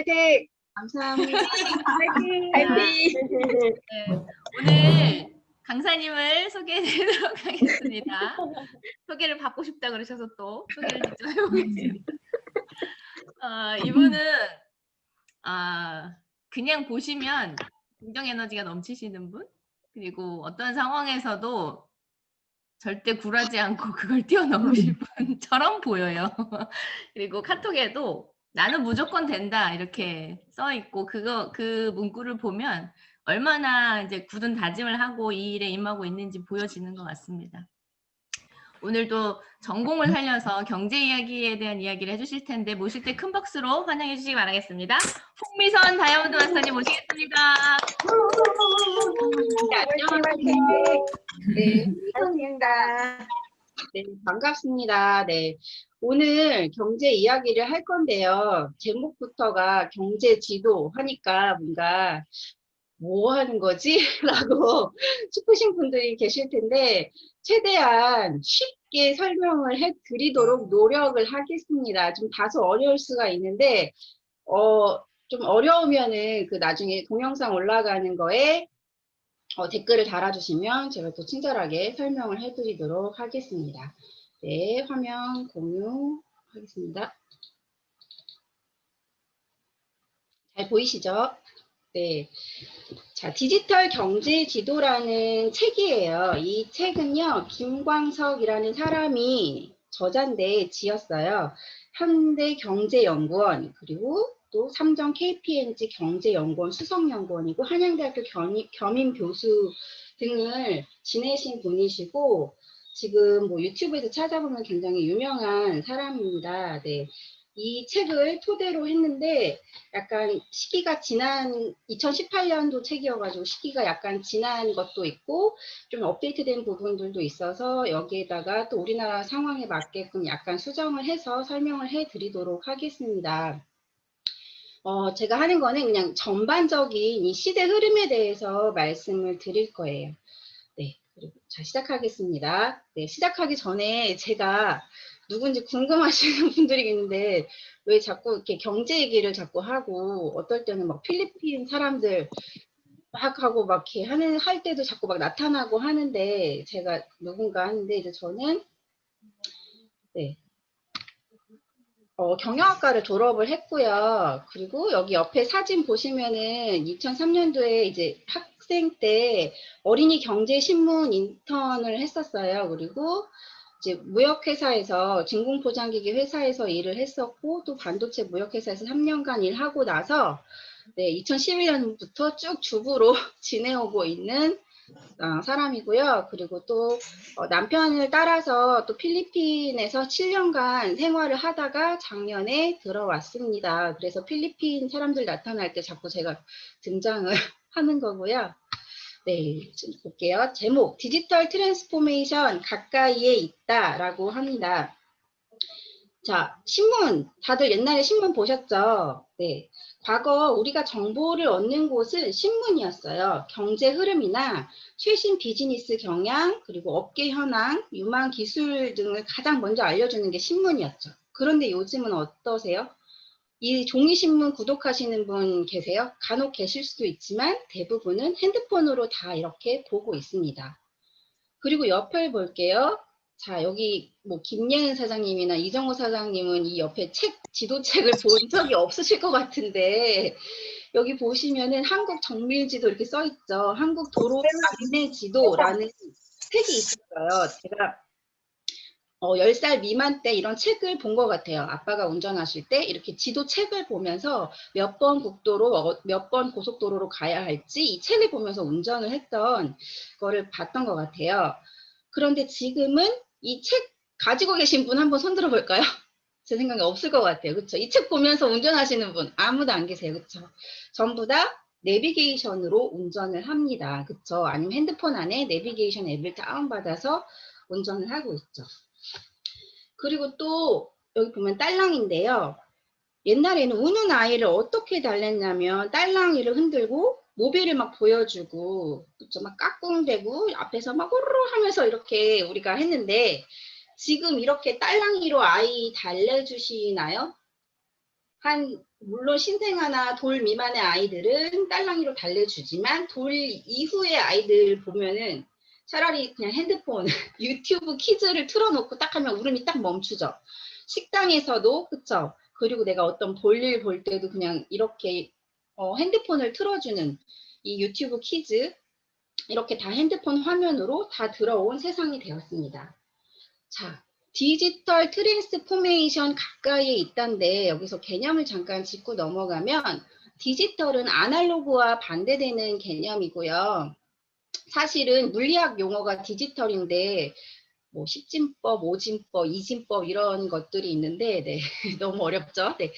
화이팅! 감사합니다. 화이팅! 네, 오늘 강사님을 소개해드리도록 하겠습니다. 소개를 받고 싶다 그러셔서 또 소개를 직접 해보겠습니다. 이분은 그냥 보시면 긍정 에너지가 넘치시는 분, 그리고 어떤 상황에서도 절대 굴하지 않고 그걸 뛰어넘으실 분처럼 보여요. 그리고 카톡에도 나는 무조건 된다 이렇게 써 있고 그 문구를 보면 얼마나 이제 굳은 다짐을 하고 이 일에 임하고 있는지 보여지는 것 같습니다. 오늘도 전공을 살려서 경제 이야기에 대한 이야기를 해주실 텐데 모실 때 큰 박수로 환영해 주시기 바라겠습니다. 홍미선 다이아몬드 마스터님 모시겠습니다. 안녕하세요. 네, 홍미선입니다. 네, 반갑습니다. 네, 오늘 경제 이야기를 할 건데요. 제목부터가 경제 지도 하니까 뭔가 뭐 하는 거지? 라고 싶으신 분들이 계실 텐데 최대한 쉽게 설명을 해드리도록 노력을 하겠습니다. 좀 다소 어려울 수가 있는데 좀 어려우면은 그 나중에 동영상 올라가는 거에 댓글을 달아주시면 제가 또 친절하게 설명을 해드리도록 하겠습니다. 네, 화면 공유하겠습니다. 잘 보이시죠? 네. 자, 디지털 경제 지도라는 책이에요. 이 책은요, 김광석이라는 사람이 저자인데 지었어요. 현대경제연구원, 그리고 또 삼정 KPMG 경제연구원 수석연구원이고, 한양대학교 겸임 교수 등을 지내신 분이시고, 지금 뭐 유튜브에서 찾아보면 굉장히 유명한 사람입니다. 네. 이 책을 토대로 했는데, 약간 시기가 지난 2018년도 책이어가지고 시기가 약간 지난 것도 있고 좀 업데이트된 부분들도 있어서 여기에다가 또 우리나라 상황에 맞게끔 약간 수정을 해서 설명을 해드리도록 하겠습니다. 제가 하는 거는 그냥 전반적인 이 시대 흐름에 대해서 말씀을 드릴 거예요. 네, 그리고 자 시작하겠습니다. 네, 시작하기 전에 제가 누군지 궁금하시는 분들이 있는데 왜 자꾸 이렇게 경제 얘기를 자꾸 하고 어떨 때는 막 필리핀 사람들 막 하고 막 이렇게 할 때도 자꾸 막 나타나고 하는데 제가 누군가 하는데 이제 저는 네, 경영학과를 졸업을 했고요. 그리고 여기 옆에 사진 보시면은 2003년도에 이제 학생 때 어린이 경제신문 인턴을 했었어요. 그리고 이제 무역회사에서 진공포장기기 회사에서 일을 했었고 또 반도체 무역회사에서 3년간 일하고 나서 네, 2011년부터 쭉 주부로 지내오고 있는 사람이고요. 그리고 또 남편을 따라서 또 필리핀에서 7년간 생활을 하다가 작년에 들어왔습니다. 그래서 필리핀 사람들 나타날 때 자꾸 제가 등장을 하는 거고요. 네, 좀 볼게요. 제목, 디지털 트랜스포메이션 가까이에 있다라고 합니다. 자, 신문, 다들 옛날에 신문 보셨죠? 네. 과거 우리가 정보를 얻는 곳은 신문이었어요. 경제 흐름이나 최신 비즈니스 경향, 그리고 업계 현황, 유망 기술 등을 가장 먼저 알려주는 게 신문이었죠. 그런데 요즘은 어떠세요? 이 종이신문 구독하시는 분 계세요? 간혹 계실 수도 있지만 대부분은 핸드폰으로 다 이렇게 보고 있습니다. 그리고 옆을 볼게요. 자, 여기 뭐 김예은 사장님이나 이정호 사장님은 이 옆에 지도책을 본 적이 없으실 것 같은데 여기 보시면은 한국 정밀지도 이렇게 써 있죠. 한국 도로 안내 지도라는 책이 있었어요. 제가 10살 미만 때 이런 책을 본 것 같아요. 아빠가 운전하실 때 이렇게 지도 책을 보면서 몇 번 국도로, 몇 번 고속도로로 가야 할지 이 책을 보면서 운전을 했던 거를 봤던 것 같아요. 그런데 지금은 이 책 가지고 계신 분 한번 손들어 볼까요? 제 생각에 없을 것 같아요. 그렇죠? 이 책 보면서 운전하시는 분 아무도 안 계세요. 그렇죠? 전부 다 내비게이션으로 운전을 합니다. 그렇죠? 아니면 핸드폰 안에 내비게이션 앱을 다운받아서 운전을 하고 있죠. 그리고 또 여기 보면 딸랑인데요. 옛날에는 우는 아이를 어떻게 달랬냐면 딸랑이를 흔들고 모비를 막 보여주고 그쵸? 막 까꿍대고 앞에서 막 호로로 하면서 이렇게 우리가 했는데 지금 이렇게 딸랑이로 아이 달래주시나요? 한 물론 신생아나 돌 미만의 아이들은 딸랑이로 달래주지만 돌 이후의 아이들 보면은 차라리 그냥 핸드폰, 유튜브 키즈를 틀어놓고 딱 하면 울음이 딱 멈추죠. 식당에서도 그쵸. 그리고 내가 어떤 볼일 볼 때도 그냥 이렇게 핸드폰을 틀어주는 이 유튜브 키즈 이렇게 다 핸드폰 화면으로 다 들어온 세상이 되었습니다. 자, 디지털 트랜스포메이션 가까이에 있단데 여기서 개념을 잠깐 짚고 넘어가면 디지털은 아날로그와 반대되는 개념이고요. 사실은 물리학 용어가 디지털인데 뭐 10진법, 5진법, 2진법 이런 것들이 있는데 네, 너무 어렵죠. 네.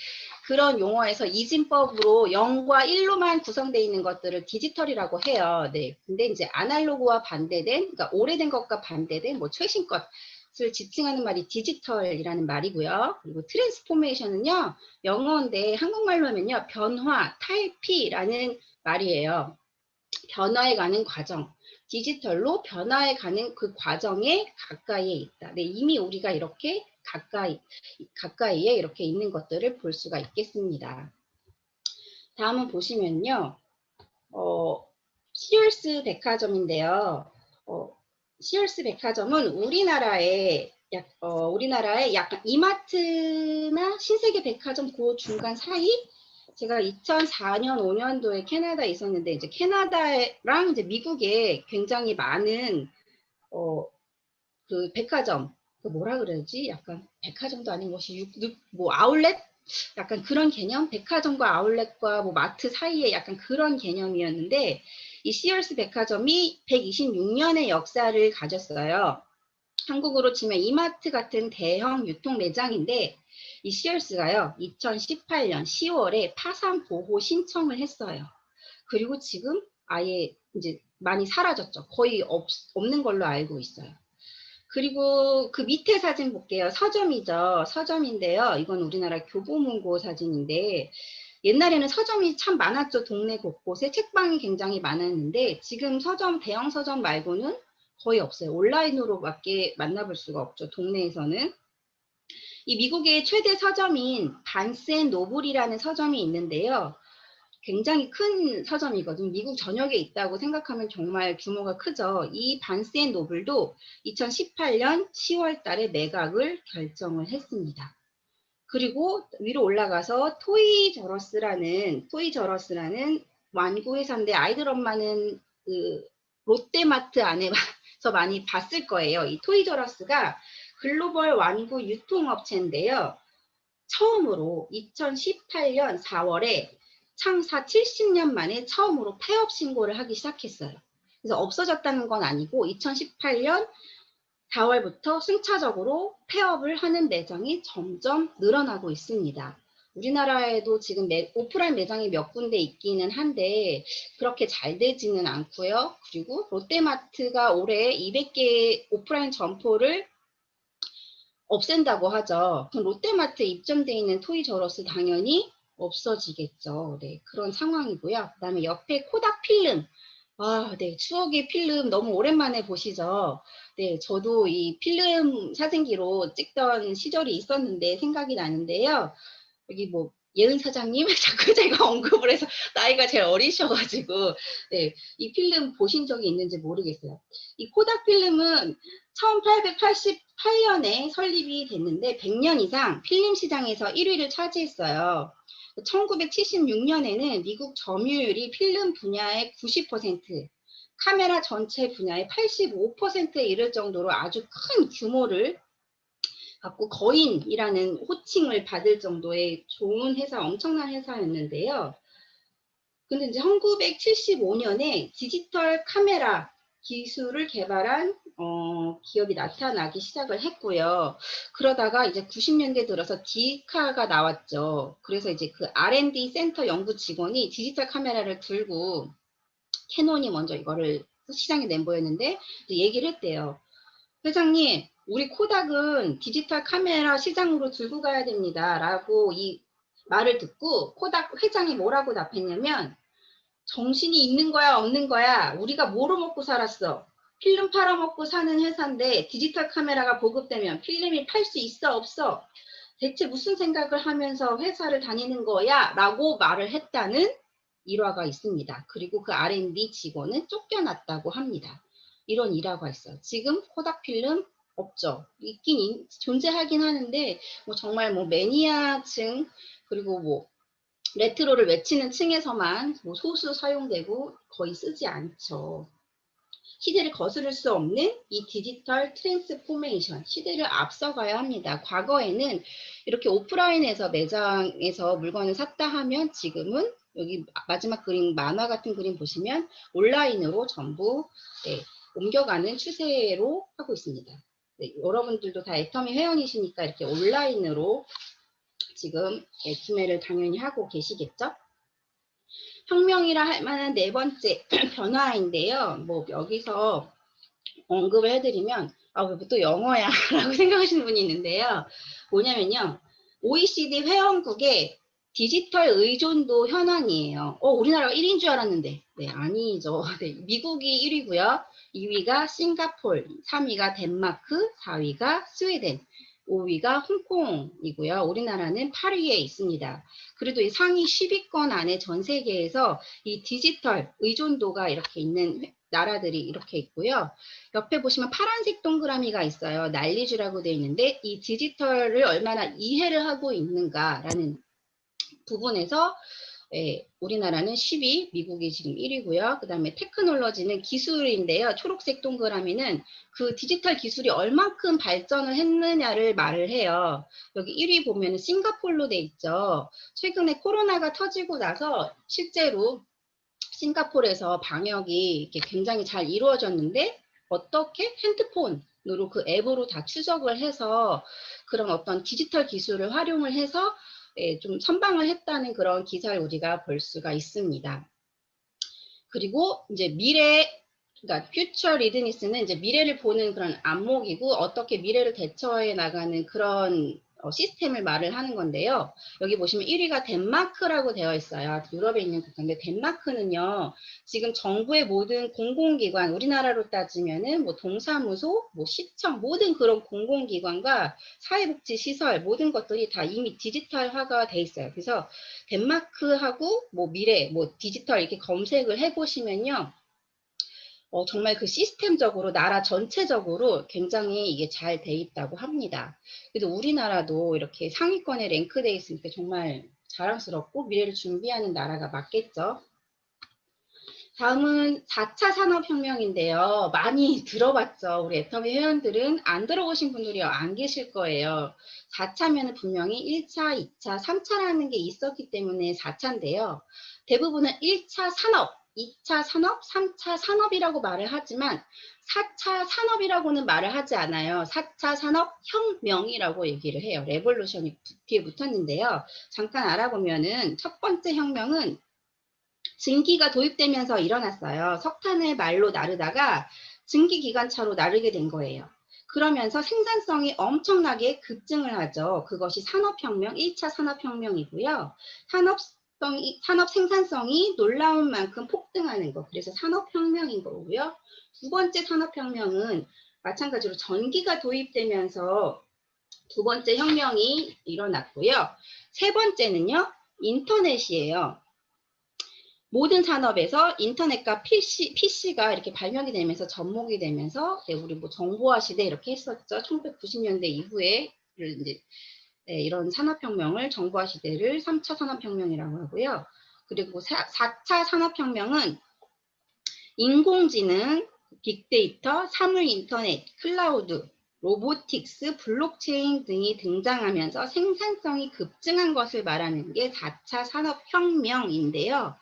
그런 용어에서 2진법으로 0과 1로만 구성되어 있는 것들을 디지털이라고 해요. 네. 근데 이제 아날로그와 반대된, 그러니까 오래된 것과 반대된 뭐 최신 것을 지칭하는 말이 디지털이라는 말이고요. 그리고 트랜스포메이션은요, 영어인데 한국말로 하면요, 변화, 탈피라는 말이에요. 변화해 가는 과정. 디지털로 변화해 가는 그 과정에 가까이에 있다. 네, 이미 우리가 이렇게 가까이에 이렇게 있는 것들을 볼 수가 있겠습니다. 다음은 보시면요. 시얼스 백화점인데요. 시얼스 백화점은 우리나라의 약간 이마트나 신세계 백화점 그 중간 사이 제가 2004년, 5년도에 캐나다에 있었는데, 이제 캐나다랑 이제 미국에 굉장히 많은, 그 백화점, 그 뭐라 그래야지? 약간 백화점도 아닌 것이 뭐 아울렛? 약간 그런 개념? 백화점과 아울렛과 뭐 마트 사이에 약간 그런 개념이었는데, 이 시얼스 백화점이 126년의 역사를 가졌어요. 한국으로 치면 이마트 같은 대형 유통 매장인데 이 시얼스가요 2018년 10월에 파산 보호 신청을 했어요. 그리고 지금 아예 이제 많이 사라졌죠. 거의 없는 걸로 알고 있어요. 그리고 그 밑에 사진 볼게요. 서점이죠. 서점인데요. 이건 우리나라 교보문고 사진인데 옛날에는 서점이 참 많았죠. 동네 곳곳에 책방이 굉장히 많았는데 지금 서점, 대형 서점 말고는 거의 없어요. 온라인으로밖에 만나볼 수가 없죠. 동네에서는. 이 미국의 최대 서점인 반스앤노블이라는 서점이 있는데요. 굉장히 큰 서점이거든요. 미국 전역에 있다고 생각하면 정말 규모가 크죠. 이 반스앤노블도 2018년 10월 달에 매각을 결정을 했습니다. 그리고 위로 올라가서 토이저러스라는 완구 회사인데 아이들 엄마는 그 롯데마트 안에서 많이 봤을 거예요. 이 토이저러스가 글로벌 완구 유통업체인데요. 처음으로 2018년 4월에 창사 70년 만에 처음으로 폐업 신고를 하기 시작했어요. 그래서 없어졌다는 건 아니고 2018년 4월부터 순차적으로 폐업을 하는 매장이 점점 늘어나고 있습니다. 우리나라에도 지금 오프라인 매장이 몇 군데 있기는 한데 그렇게 잘 되지는 않고요. 그리고 롯데마트가 올해 200개 오프라인 점포를 없앤다고 하죠. 그럼 롯데마트에 입점되어 있는 토이저러스 당연히 없어지겠죠. 네, 그런 상황이고요. 그다음에 옆에 코닥 필름. 아, 네, 추억의 필름 너무 오랜만에 보시죠. 네, 저도 이 필름 사진기로 찍던 시절이 있었는데 생각이 나는데요. 여기 뭐 예은 사장님 자꾸 제가 언급을 해서 나이가 제일 어리셔가지고 네, 이 필름 보신 적이 있는지 모르겠어요. 이 코닥 필름은 1888년에 설립이 됐는데 100년 이상 필름 시장에서 1위를 차지했어요. 1976년에는 미국 점유율이 필름 분야의 90%, 카메라 전체 분야의 85%에 이를 정도로 아주 큰 규모를 갖고 거인이라는 호칭을 받을 정도의 좋은 회사, 엄청난 회사였는데요. 근데 이제 1975년에 디지털 카메라 기술을 개발한 기업이 나타나기 시작을 했고요. 그러다가 이제 90년대 들어서 디카가 나왔죠. 그래서 이제 그 R&D 센터 연구 직원이 디지털 카메라를 들고 캐논이 먼저 이거를 시장에 내보였는데 얘기를 했대요. 회장님, 우리 코닥은 디지털 카메라 시장으로 들고 가야 됩니다. 라고 이 말을 듣고 코닥 회장이 뭐라고 답했냐면 정신이 있는 거야 없는 거야 우리가 뭐로 먹고 살았어 필름 팔아먹고 사는 회사인데 디지털 카메라가 보급되면 필름이 팔 수 있어 없어 대체 무슨 생각을 하면서 회사를 다니는 거야? 라고 말을 했다는 일화가 있습니다. 그리고 그 R&D 직원은 쫓겨났다고 합니다. 이런 일화가 있어요. 지금 코닥필름 없죠. 존재하긴 하는데 뭐 정말 뭐 매니아층 그리고 뭐 레트로를 외치는 층에서만 뭐 소수 사용되고 거의 쓰지 않죠. 시대를 거스를 수 없는 이 디지털 트랜스포메이션, 시대를 앞서가야 합니다. 과거에는 이렇게 오프라인에서 매장에서 물건을 샀다 하면 지금은 여기 마지막 그림, 만화 같은 그림 보시면 온라인으로 전부 옮겨가는 추세로 하고 있습니다. 네, 여러분들도 다 애터미 회원이시니까 이렇게 온라인으로 지금 구매를 당연히 하고 계시겠죠? 혁명이라 할 만한 네 번째 변화인데요. 뭐 여기서 언급을 해드리면 왜 또 영어야 라고 생각하시는 분이 있는데요. 뭐냐면요. OECD 회원국의 디지털 의존도 현황이에요. 우리나라가 1위인 줄 알았는데 네, 아니죠. 네, 미국이 1위고요. 2위가 싱가폴, 3위가 덴마크, 4위가 스웨덴, 5위가 홍콩이고요. 우리나라는 8위에 있습니다. 그래도 이 상위 10위권 안에 전 세계에서 이 디지털 의존도가 이렇게 있는 나라들이 이렇게 있고요. 옆에 보시면 파란색 동그라미가 있어요. 난리주라고 되어 있는데 이 디지털을 얼마나 이해를 하고 있는가라는 부분에서 우리나라는 10위, 미국이 지금 1위고요. 그 다음에 테크놀로지는 기술인데요. 초록색 동그라미는 그 디지털 기술이 얼만큼 발전을 했느냐를 말을 해요. 여기 1위 보면 싱가폴로 돼 있죠. 최근에 코로나가 터지고 나서 실제로 싱가포르에서 방역이 이렇게 굉장히 잘 이루어졌는데 어떻게 핸드폰으로 그 앱으로 다 추적을 해서 그런 어떤 디지털 기술을 활용을 해서 좀 선방을 했다는 그런 기사를 우리가 볼 수가 있습니다. 그리고 이제 그러니까 퓨처 리드니스는 이제 미래를 보는 그런 안목이고 어떻게 미래를 대처해 나가는 그런 시스템을 말을 하는 건데요. 여기 보시면 1위가 덴마크라고 되어 있어요. 유럽에 있는 국가인데 덴마크는요. 지금 정부의 모든 공공기관, 우리나라로 따지면은 뭐 동사무소, 뭐 시청, 모든 그런 공공기관과 사회복지시설 모든 것들이 다 이미 디지털화가 돼 있어요. 그래서 덴마크하고 뭐 미래, 뭐 디지털 이렇게 검색을 해보시면요. 정말 그 시스템적으로 나라 전체적으로 굉장히 이게 잘 돼 있다고 합니다. 그래서 우리나라도 이렇게 상위권에 랭크돼 있으니까 정말 자랑스럽고 미래를 준비하는 나라가 맞겠죠. 다음은 4차 산업혁명인데요. 많이 들어봤죠. 우리 애터미 회원들은 안 들어보신 분들이 안 계실 거예요. 4차면은 분명히 1차, 2차, 3차라는 게 있었기 때문에 4차인데요. 대부분은 1차 산업, 2차 산업, 3차 산업이라고 말을 하지만 4차 산업이라고는 말을 하지 않아요. 4차 산업혁명이라고 얘기를 해요. 레볼루션이 뒤에 붙었는데요. 잠깐 알아보면은 첫 번째 혁명은 증기가 도입되면서 일어났어요. 석탄을 말로 나르다가 증기기관차로 나르게 된 거예요. 그러면서 생산성이 엄청나게 급증을 하죠. 그것이 산업혁명, 1차 산업혁명이고요. 산업 생산성이 놀라운 만큼 폭등하는 것. 그래서 산업혁명인 거고요. 두 번째 산업혁명은 마찬가지로 전기가 도입되면서 두 번째 혁명이 일어났고요. 세 번째는요, 인터넷이에요. 모든 산업에서 인터넷과 PC가 이렇게 발명이 되면서 접목이 되면서 우리 뭐 정보화 시대 이렇게 했었죠. 1990년대 이후에 이제 이런 산업혁명을 정보화 시대를 3차 산업혁명이라고 하고요. 그리고 4차 산업혁명은 인공지능, 빅데이터, 사물인터넷, 클라우드, 로보틱스, 블록체인 등이 등장하면서 생산성이 급증한 것을 말하는 게 4차 산업혁명인데요.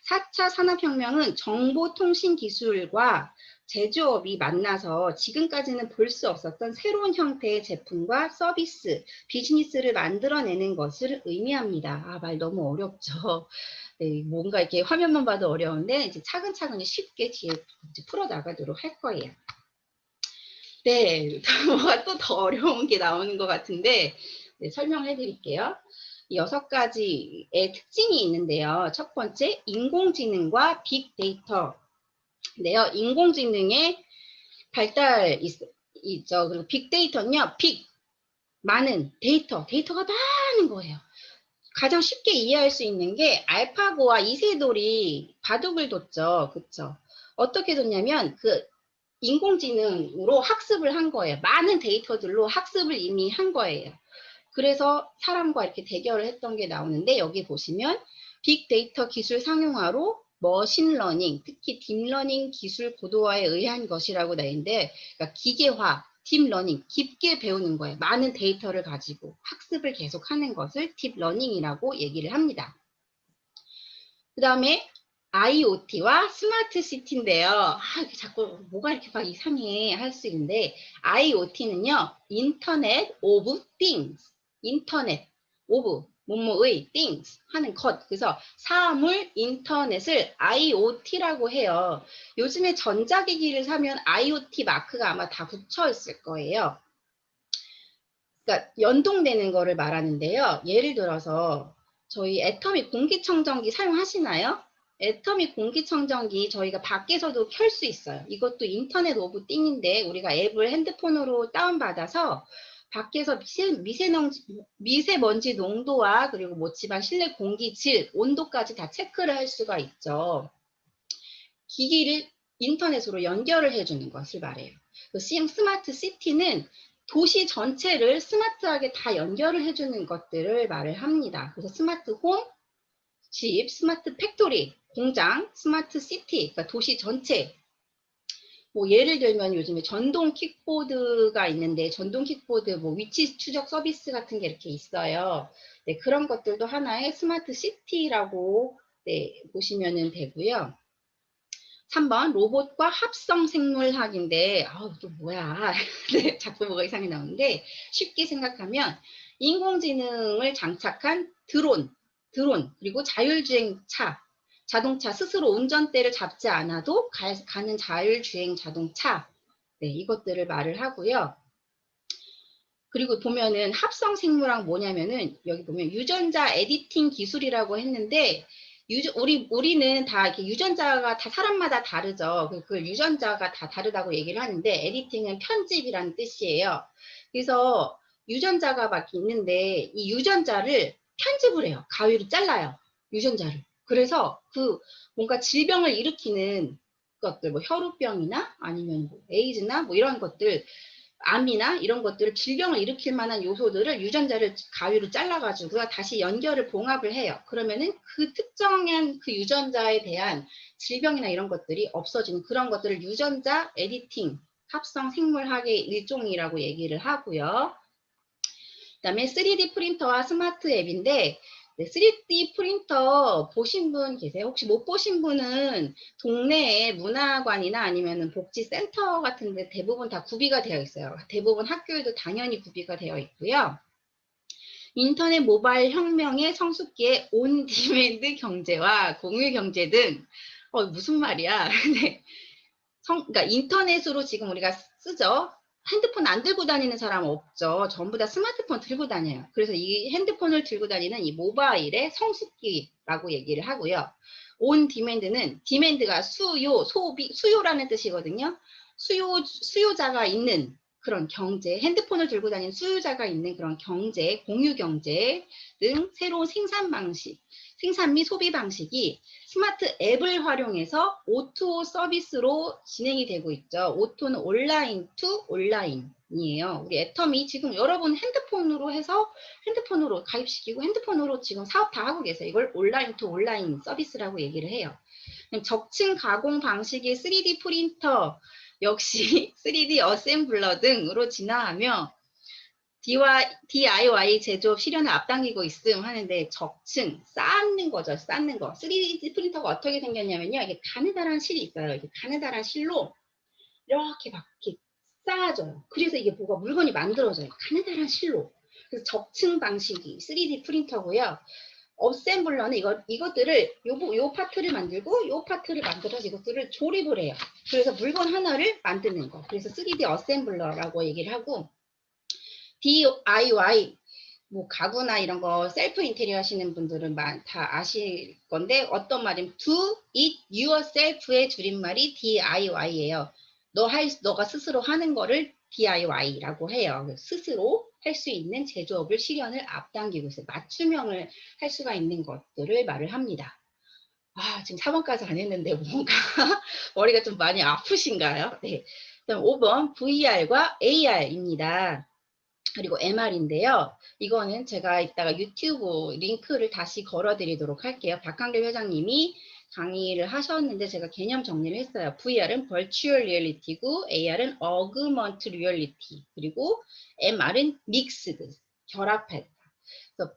4차 산업혁명은 정보통신기술과 제조업이 만나서 지금까지는 볼 수 없었던 새로운 형태의 제품과 서비스, 비즈니스를 만들어내는 것을 의미합니다. 말 너무 어렵죠. 네, 뭔가 이렇게 화면만 봐도 어려운데 이제 차근차근 쉽게 뒤에 풀어나가도록 할 거예요. 네, 뭐가 또 더 어려운 게 나오는 것 같은데 네, 설명해 드릴게요. 6가지의 특징이 있는데요. 첫 번째, 인공지능과 빅데이터인데요. 인공지능의 발달 있죠. 그리고 빅데이터는요. 많은 데이터가 많은 거예요. 가장 쉽게 이해할 수 있는 게 알파고와 이세돌이 바둑을 뒀죠. 그쵸? 어떻게 뒀냐면 그 인공지능으로 학습을 한 거예요. 많은 데이터들로 학습을 이미 한 거예요. 그래서 사람과 이렇게 대결을 했던 게 나오는데 여기 보시면 빅데이터 기술 상용화로 머신러닝, 특히 딥러닝 기술 고도화에 의한 것이라고 나 있는데 그러니까 기계화, 딥러닝, 깊게 배우는 거예요. 많은 데이터를 가지고 학습을 계속하는 것을 딥러닝이라고 얘기를 합니다. 그 다음에 IoT와 스마트 시티인데요. 이렇게 자꾸 뭐가 이렇게 막 이상해 할 수 있는데 IoT는요. 인터넷 오브 띵스, 인터넷 오브 뭐뭐의 things 하는 것. 그래서 사물 인터넷을 IoT라고 해요. 요즘에 전자기기를 사면 IoT 마크가 아마 다 붙여 있을 거예요. 그러니까 연동되는 거를 말하는데요. 예를 들어서 저희 애터미 공기청정기 사용하시나요? 애터미 공기청정기 저희가 밖에서도 켤 수 있어요. 이것도 인터넷 오브 띵인데 우리가 앱을 핸드폰으로 다운받아서 밖에서 미세먼지 농도와 그리고 뭐 집안 실내 공기 질, 온도까지 다 체크를 할 수가 있죠. 기기를 인터넷으로 연결을 해주는 것을 말해요. 스마트 시티는 도시 전체를 스마트하게 다 연결을 해주는 것들을 말을 합니다. 그래서 스마트 홈, 집, 스마트 팩토리, 공장, 스마트 시티, 그러니까 도시 전체. 뭐 예를 들면 요즘에 전동 킥보드가 있는데 전동 킥보드 뭐 위치 추적 서비스 같은 게 이렇게 있어요. 네, 그런 것들도 하나의 스마트 시티라고 네, 보시면 되고요. 3번 로봇과 합성 생물학인데 또 뭐야 네, 자꾸 뭐가 이상하게 나오는데 쉽게 생각하면 인공지능을 장착한 드론 그리고 자율주행차 자동차 스스로 운전대를 잡지 않아도 가는 자율주행 자동차 네, 이것들을 말을 하고요. 그리고 보면은 합성 생물학 뭐냐면은 여기 보면 유전자 에디팅 기술이라고 했는데 우리는 다 이렇게 유전자가 다 사람마다 다르죠. 그 유전자가 다 다르다고 얘기를 하는데 에디팅은 편집이라는 뜻이에요. 그래서 유전자가 막 있는데 이 유전자를 편집을 해요. 가위로 잘라요. 유전자를. 그래서 그 뭔가 질병을 일으키는 것들, 뭐 혈우병이나 아니면 뭐 에이즈나 뭐 이런 것들 암이나 이런 것들을 질병을 일으킬 만한 요소들을 유전자를 가위로 잘라가지고 다시 연결을 봉합을 해요. 그러면은 그 특정한 그 유전자에 대한 질병이나 이런 것들이 없어지는 그런 것들을 유전자 에디팅, 합성 생물학의 일종이라고 얘기를 하고요. 그다음에 3D 프린터와 스마트 앱인데 3D 프린터 보신 분 계세요? 혹시 못 보신 분은 동네에 문화관이나 아니면 복지센터 같은 데 대부분 다 구비가 되어 있어요. 대부분 학교에도 당연히 구비가 되어 있고요. 인터넷 모바일 혁명의 성숙기에 온 디맨드 경제와 공유 경제 등 무슨 말이야. 네. 그러니까 인터넷으로 지금 우리가 쓰죠. 핸드폰 안 들고 다니는 사람 없죠. 전부 다 스마트폰 들고 다녀요. 그래서 이 핸드폰을 들고 다니는 이 모바일의 성숙기라고 얘기를 하고요. 온 디맨드는 디맨드가 수요라는 뜻이거든요. 수요자가 있는 그런 경제, 핸드폰을 들고 다니는 수요자가 있는 그런 경제, 공유 경제 등 새로운 생산 방식, 생산 및 소비 방식이 스마트 앱을 활용해서 오토 서비스로 진행이 되고 있죠. 오토는 온라인 투 온라인이에요. 우리 애터미 지금 여러분 핸드폰으로 해서 핸드폰으로 가입시키고 핸드폰으로 지금 사업 다 하고 계세요. 이걸 온라인 투 온라인 서비스라고 얘기를 해요. 적층 가공 방식의 3D 프린터 역시 3D 어셈블러 등으로 진화하며 DIY 제조업 실현을 앞당기고 있음 하는데 적층, 쌓는 거죠. 쌓는 거. 3D 프린터가 어떻게 생겼냐면요. 이게 가느다란 실이 있어요. 이게 가느다란 실로 이렇게 막 이렇게 쌓아줘요. 그래서 이게 뭐가 물건이 만들어져요. 가느다란 실로. 그래서 적층 방식이 3D 프린터고요. 어셈블러는 이것들을 요 파트를 만들고 요 파트를 만들어서 이것들을 조립을 해요. 그래서 물건 하나를 만드는 거. 그래서 3D 어셈블러라고 얘기를 하고 DIY 뭐 가구나 이런 거 셀프 인테리어 하시는 분들은 다 아실 건데 어떤 말이면 do it yourself의 줄임말이 DIY예요. 너가 스스로 하는 거를 DIY라고 해요. 스스로 할 수 있는 제조업을 실현을 앞당기고 있어요. 맞춤형을 할 수가 있는 것들을 말을 합니다. 아, 지금 4번까지 안 했는데 뭔가 머리가 좀 많이 아프신가요? 네. 그다음 5번 VR과 AR입니다. 그리고 MR인데요. 이거는 제가 이따가 유튜브 링크를 다시 걸어드리도록 할게요. 박한길 회장님이 강의를 하셨는데 제가 개념 정리를 했어요. VR은 Virtual Reality고 AR은 Augmented Reality 그리고 MR은 Mixed, 결합했다. 그래서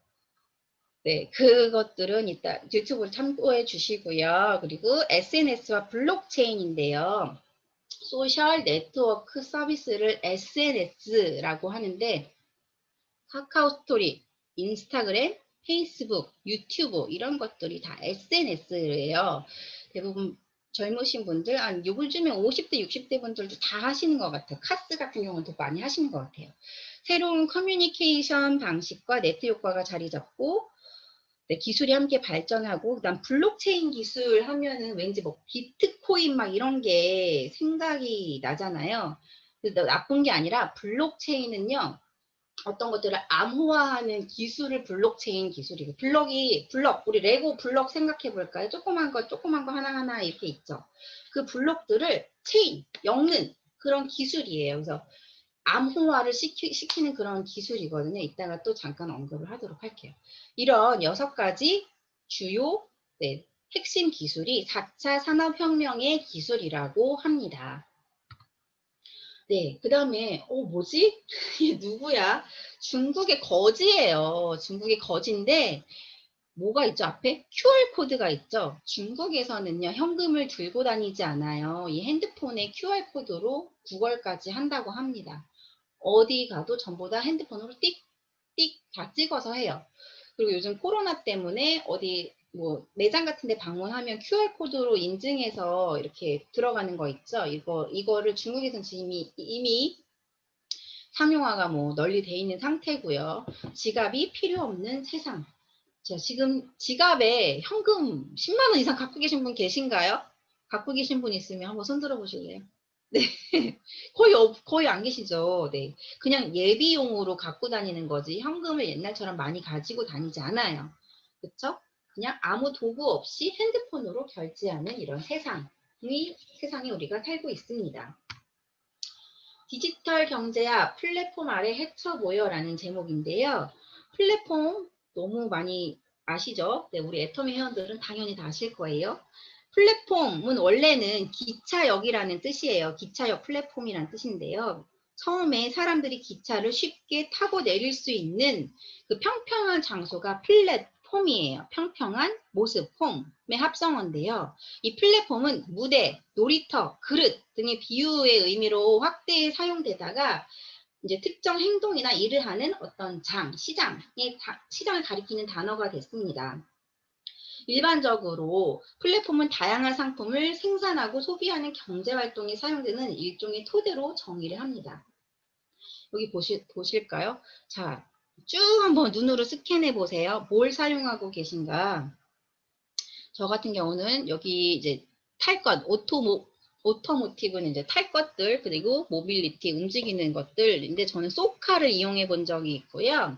네, 그것들은 이따 유튜브를 참고해 주시고요. 그리고 SNS와 블록체인인데요. 소셜 네트워크 서비스를 SNS라고 하는데 카카오 스토리, 인스타그램, 페이스북, 유튜브 이런 것들이 다 SNS예요. 대부분 젊으신 분들, 요즘에 50대, 60대 분들도 다 하시는 것 같아요. 카스 같은 경우는 더 많이 하시는 것 같아요. 새로운 커뮤니케이션 방식과 네트 효과가 자리 잡고 네, 기술이 함께 발전하고 그다음 블록체인 기술 하면은 왠지 뭐 비트코인 막 이런 게 생각이 나잖아요. 근데 나쁜 게 아니라 블록체인은요. 어떤 것들을 암호화하는 기술을 블록체인 기술이고 블록 우리 레고 블록 생각해 볼까요? 조그만 거 하나하나 이렇게 있죠. 그 블록들을 엮는 그런 기술이에요. 그래서 암호화를 시키는 그런 기술이거든요. 이따가 또 잠깐 언급을 하도록 할게요. 이런 6가지 주요 네, 핵심 기술이 4차 산업혁명의 기술이라고 합니다. 네, 그 다음에, 뭐지? 이게 누구야? 중국의 거지예요. 중국의 거지인데, 뭐가 있죠? 앞에? QR코드가 있죠? 중국에서는요, 현금을 들고 다니지 않아요. 이 핸드폰에 QR코드로 구걸까지 한다고 합니다. 어디 가도 전부 다 핸드폰으로 띡띡 다 찍어서 해요. 그리고 요즘 코로나 때문에 어디 뭐 매장 같은 데 방문하면 QR코드로 인증해서 이렇게 들어가는 거 있죠. 이거를 중국에서는 이미 상용화가 뭐 널리 돼 있는 상태고요. 지갑이 필요 없는 세상. 자, 지금 지갑에 현금 10만 원 이상 갖고 계신 분 계신가요? 갖고 계신 분 있으면 한번 손 들어 보실래요? 네. 거의 안 계시죠. 네. 그냥 예비용으로 갖고 다니는 거지 현금을 옛날처럼 많이 가지고 다니지 않아요. 그쵸? 그냥 아무 도구 없이 핸드폰으로 결제하는 이런 세상에 우리가 살고 있습니다. 디지털 경제야 플랫폼 아래 헤쳐 모여라는 제목인데요. 플랫폼 너무 많이 아시죠? 네, 우리 애터미 회원들은 당연히 다 아실 거예요. 플랫폼은 원래는 기차역이라는 뜻이에요. 기차역 플랫폼이라는 뜻인데요. 처음에 사람들이 기차를 쉽게 타고 내릴 수 있는 그 평평한 장소가 플랫폼이에요. 평평한 모습, 폼의 합성어인데요. 이 플랫폼은 무대, 놀이터, 그릇 등의 비유의 의미로 확대해 사용되다가 이제 특정 행동이나 일을 하는 어떤 시장을 가리키는 단어가 됐습니다. 일반적으로 플랫폼은 다양한 상품을 생산하고 소비하는 경제활동에 사용되는 일종의 토대로 정의를 합니다. 여기 보실까요? 자, 쭉 한번 눈으로 스캔해 보세요. 뭘 사용하고 계신가? 저 같은 경우는 여기 이제 탈 것, 오토모티브는 이제 탈 것들, 그리고 모빌리티, 움직이는 것들인데 저는 쏘카를 이용해 본 적이 있고요.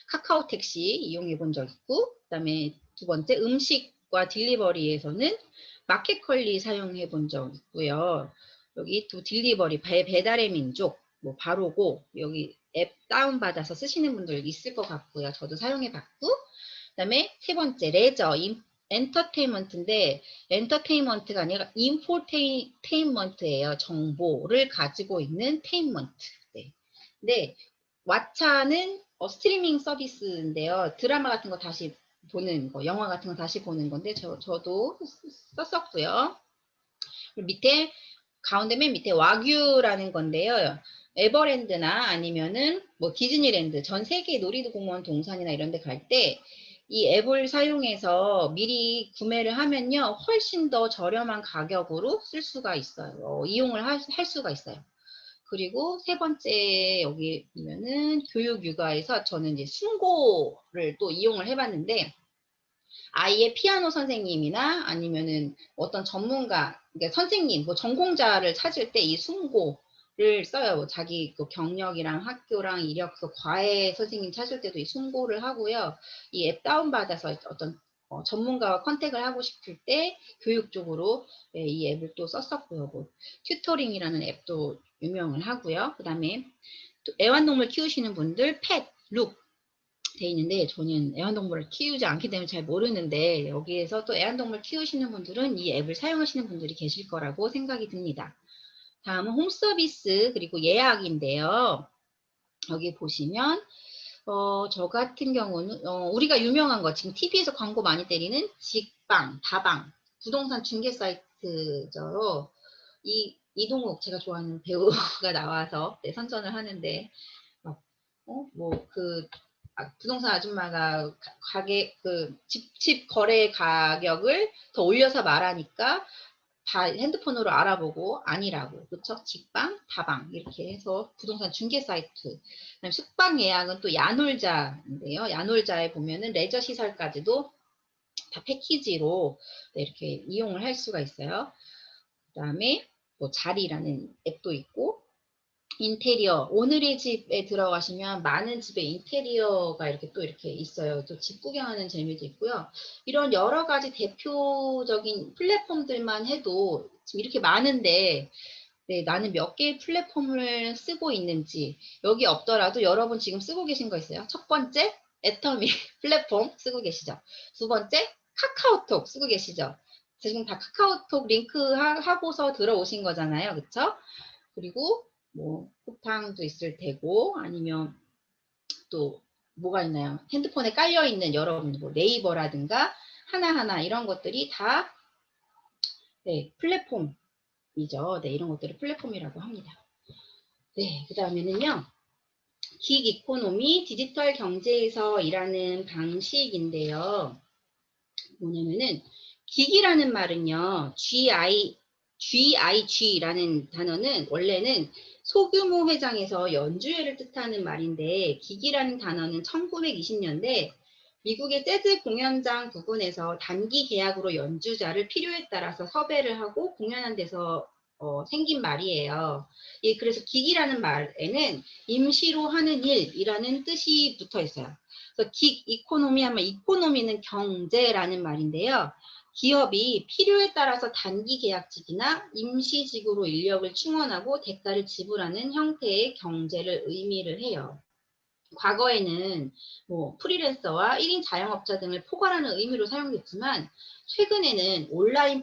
카카오 택시 이용해 본 적 있고, 그 다음에 두 번째 음식과 딜리버리에서는 마켓컬리 사용해 본 적 있고요. 여기 또 딜리버리, 배달의 민족, 뭐 바로고, 여기 앱 다운받아서 쓰시는 분들 있을 것 같고요. 저도 사용해 봤고, 그 다음에 세 번째 레저, 엔터테인먼트인데 엔터테인먼트가 아니라 인포테인먼트예요. 정보를 가지고 있는 테인먼트. 네. 근데 왓챠는 스트리밍 서비스인데요. 드라마 같은 거 다시 보는 거, 영화 같은 거 다시 보는 건데 저도 썼었고요. 밑에 맨 밑에 와규라는 건데요. 에버랜드나 아니면은 뭐 디즈니랜드, 전 세계 놀이공원 동산이나 이런 데 갈 때 이 앱을 사용해서 미리 구매를 하면요. 훨씬 더 저렴한 가격으로 쓸 수가 있어요. 이용을 할 수가 있어요. 그리고 세 번째 여기 보면은 교육 육아에서 저는 이제 순고를 또 이용을 해봤는데 아이의 피아노 선생님이나 아니면은 어떤 전문가, 그러니까 선생님, 뭐 전공자를 찾을 때 이 순고를 를 써요. 뭐 자기 그 경력이랑 학교랑 이력서 과외 선생님 찾을 때도 이 송고를 하고요. 이 앱 다운받아서 어떤 전문가와 컨택을 하고 싶을 때 교육 쪽으로 네, 이 앱을 또 썼었고요. 뭐 튜터링이라는 앱도 유명을 하고요. 그 다음에 또 애완동물 키우시는 분들 펫, 룩 돼 있는데 저는 애완동물을 키우지 않기 때문에 잘 모르는데 여기에서 또 애완동물 키우시는 분들은 이 앱을 사용하시는 분들이 계실 거라고 생각이 듭니다. 다음은 홈서비스 그리고 예약인데요. 여기 보시면 저 같은 경우는 우리가 유명한 거 지금 TV에서 광고 많이 때리는 직방, 다방, 부동산 중개 사이트죠. 이동욱 제가 좋아하는 배우가 나와서 네, 선전을 하는데 뭐그 부동산 아줌마가 가게 그 집 거래 가격을 더 올려서 말하니까 다 핸드폰으로 알아보고 아니라고 그렇죠? 직방, 다방 이렇게 해서 부동산 중개 사이트. 그다음에 숙박 예약은 또 야놀자인데요. 야놀자에 보면은 레저 시설까지도 다 패키지로 네, 이렇게 이용을 할 수가 있어요. 그다음에 뭐 자리라는 앱도 있고 인테리어 오늘의 집에 들어가시면 많은 집의 인테리어가 이렇게 또 이렇게 있어요. 또 집 구경하는 재미도 있고요. 이런 여러 가지 대표적인 플랫폼들만 해도 지금 이렇게 많은데 네, 나는 몇 개의 플랫폼을 쓰고 있는지 여기 없더라도 여러분 지금 쓰고 계신 거 있어요. 첫 번째 애터미 플랫폼 쓰고 계시죠. 두 번째 카카오톡 쓰고 계시죠. 지금 다 카카오톡 링크 하고서 들어오신 거잖아요. 그쵸? 그리고 뭐 쿠팡도 있을 테고 아니면 또 뭐가 있나요? 핸드폰에 깔려 있는 여러분 뭐 네이버라든가 하나하나 이런 것들이 다 네, 플랫폼이죠. 네, 이런 것들을 플랫폼이라고 합니다. 네, 그 다음에는요. 긱 이코노미 디지털 경제에서 일하는 방식인데요. 뭐냐면은 긱이라는 말은요. GIG라는 단어는 원래는 소규모 회장에서 연주회를 뜻하는 말인데 긱이라는 단어는 1920년대 미국의 재즈 공연장 부근에서 단기 계약으로 연주자를 필요에 따라서 섭외를 하고 공연한 데서 생긴 말이에요. 예, 그래서 긱이라는 말에는 임시로 하는 일이라는 뜻이 붙어 있어요. 그래서 긱 이코노미 하면 이코노미는 경제라는 말인데요. 기업이 필요에 따라서 단기 계약직이나 임시직으로 인력을 충원하고 대가를 지불하는 형태의 경제를 의미를 해요. 과거에는 뭐 프리랜서와 1인 자영업자 등을 포괄하는 의미로 사용됐지만 최근에는 온라인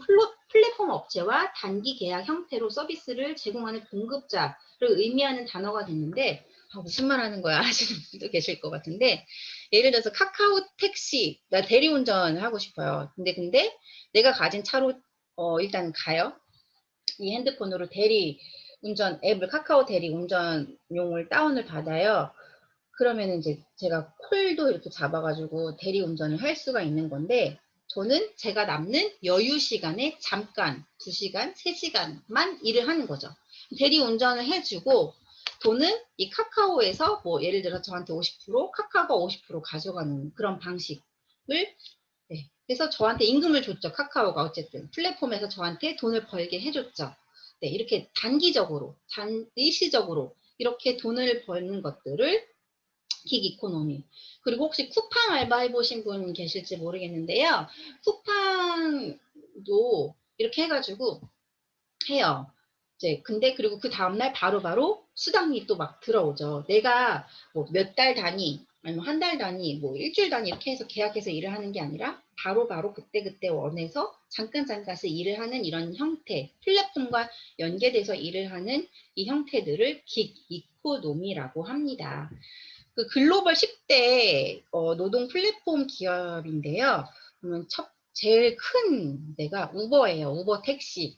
플랫폼 업체와 단기 계약 형태로 서비스를 제공하는 공급자를 의미하는 단어가 됐는데 무슨 말 하는 거야 하시는 분도 계실 것 같은데 예를 들어서 카카오 택시 나 대리운전 하고 싶어요. 근데 내가 가진 차로 일단 가요. 이 핸드폰으로 대리운전 앱을 카카오 대리운전용을 다운을 받아요. 그러면 이제 제가 콜도 이렇게 잡아가지고 대리운전을 할 수가 있는 건데 저는 제가 남는 여유 시간에 잠깐 2시간, 3시간만 일을 하는 거죠. 대리운전을 해주고 돈은 이 카카오에서 뭐 예를 들어 저한테 50% 카카오가 50% 가져가는 그런 방식을 네. 그래서 저한테 임금을 줬죠. 카카오가 어쨌든 플랫폼에서 저한테 돈을 벌게 해줬죠. 네, 이렇게 단기적으로, 일시적으로 이렇게 돈을 버는 것들을 긱 이코노미. 그리고 혹시 쿠팡 알바 해보신 분 계실지 모르겠는데요. 쿠팡도 이렇게 해가지고 해요. 이제 근데 그리고 그 다음날 바로바로 수당이 또 막 들어오죠. 내가 뭐 몇 달 단위 아니면 한 달 단위 뭐 일주일 단위 이렇게 해서 계약해서 일을 하는 게 아니라 바로바로 그때그때 원해서 잠깐씩 일을 하는 이런 형태 플랫폼과 연계돼서 일을 하는 이 형태들을 긱 이코노미라고 합니다. 그 글로벌 10대 노동 플랫폼 기업인데요. 그러면 제일 큰 데가 우버예요. 우버 택시.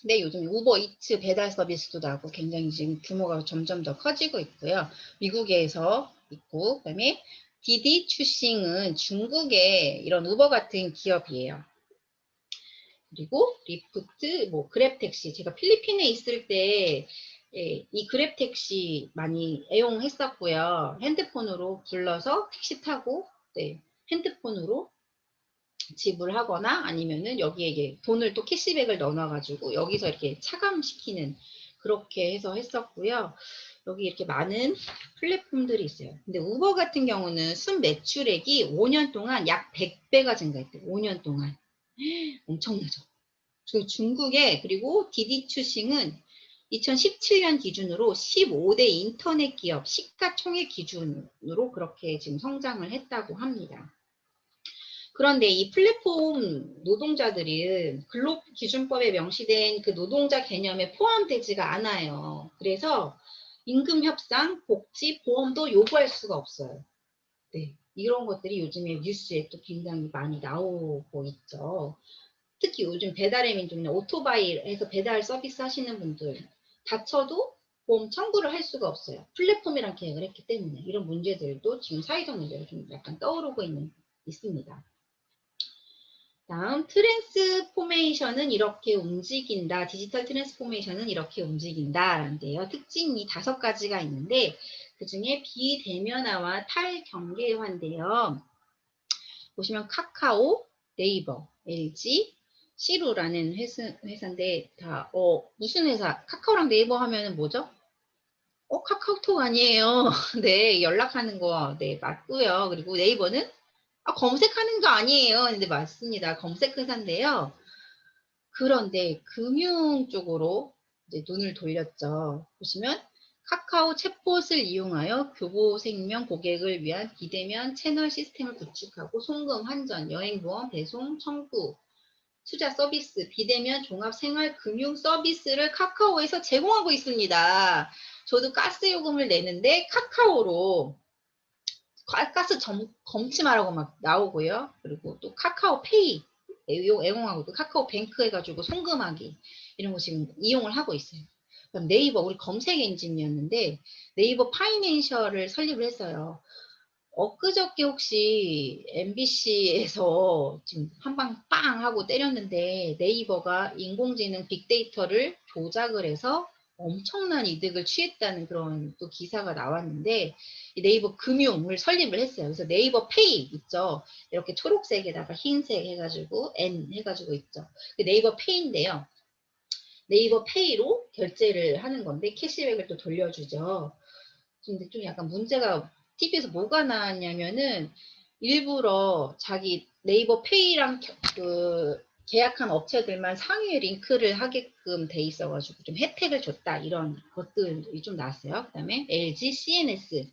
네, 요즘 우버이츠 배달 서비스도 나고 굉장히 지금 규모가 점점 더 커지고 있고요. 미국에서 있고, 그다음에 디디 추싱은 중국의 이런 우버 같은 기업이에요. 그리고 리프트, 뭐 그랩택시. 제가 필리핀에 있을 때 이 그랩택시 많이 애용했었고요. 핸드폰으로 불러서 택시 타고 네, 핸드폰으로 지불하거나 아니면은 여기에 이게 돈을 또 캐시백을 넣어놔가지고 여기서 이렇게 차감시키는 그렇게 해서 했었고요. 여기 이렇게 많은 플랫폼들이 있어요. 근데 우버 같은 경우는 순 매출액이 5년 동안 약 100배가 증가했대요. 5년 동안. 엄청나죠. 중국에 그리고 디디추싱은 2017년 기준으로 15대 인터넷 기업 시가총액 기준으로 그렇게 지금 성장을 했다고 합니다. 그런데 이 플랫폼 노동자들은 근로기준법에 명시된 그 노동자 개념에 포함되지가 않아요. 그래서 임금 협상, 복지, 보험도 요구할 수가 없어요. 네, 이런 것들이 요즘에 뉴스에 또 굉장히 많이 나오고 있죠. 특히 요즘 배달의 민족이나 오토바이에서 배달 서비스 하시는 분들 다쳐도 보험 청구를 할 수가 없어요. 플랫폼이랑 계약을 했기 때문에 이런 문제들도 지금 사회적 문제로 좀 약간 떠오르고 있습니다. 다음 트랜스포메이션은 이렇게 움직인다. 디지털 트랜스포메이션은 이렇게 움직인다. 라는데요. 특징이 5가지가 있는데 그 중에 비대면화와 탈경계화인데요. 보시면 카카오, 네이버, LG, 시루라는 회사인데 다 무슨 회사? 카카오랑 네이버 하면은 뭐죠? 카카오톡 아니에요. 네, 연락하는 거 네, 맞고요. 그리고 네이버는 검색하는 거 아니에요. 근데 맞습니다. 검색 회사인데요. 그런데 금융 쪽으로 이제 눈을 돌렸죠. 보시면 카카오 챗봇을 이용하여 교보생명 고객을 위한 비대면 채널 시스템을 구축하고 송금, 환전, 여행보험, 배송, 청구, 투자 서비스, 비대면 종합생활금융 서비스를 카카오에서 제공하고 있습니다. 저도 가스 요금을 내는데 카카오로 가스 검침하라고 막 나오고요. 그리고 또 카카오페이 애용하고 또 카카오뱅크 해가지고 송금하기 이런 거 지금 이용을 하고 있어요. 그럼 네이버 우리 검색 엔진이었는데 네이버 파이낸셜을 설립을 했어요. 엊그저께 혹시 MBC에서 지금 한 방 빵 하고 때렸는데 네이버가 인공지능 빅데이터를 조작을 해서 엄청난 이득을 취했다는 그런 또 기사가 나왔는데 네이버 금융을 설립을 했어요. 그래서 네이버 페이 있죠. 이렇게 초록색에다가 흰색 해가지고 N 해가지고 있죠. 네이버 페이인데요. 네이버 페이로 결제를 하는 건데 캐시백을 또 돌려주죠. 근데 좀 약간 문제가 TV에서 뭐가 나왔냐면은 일부러 자기 네이버 페이랑 계약한 업체들만 상위에 링크를 하게끔 돼 있어가지고 좀 혜택을 줬다 이런 것들이 좀 나왔어요. 그 다음에 LG CNS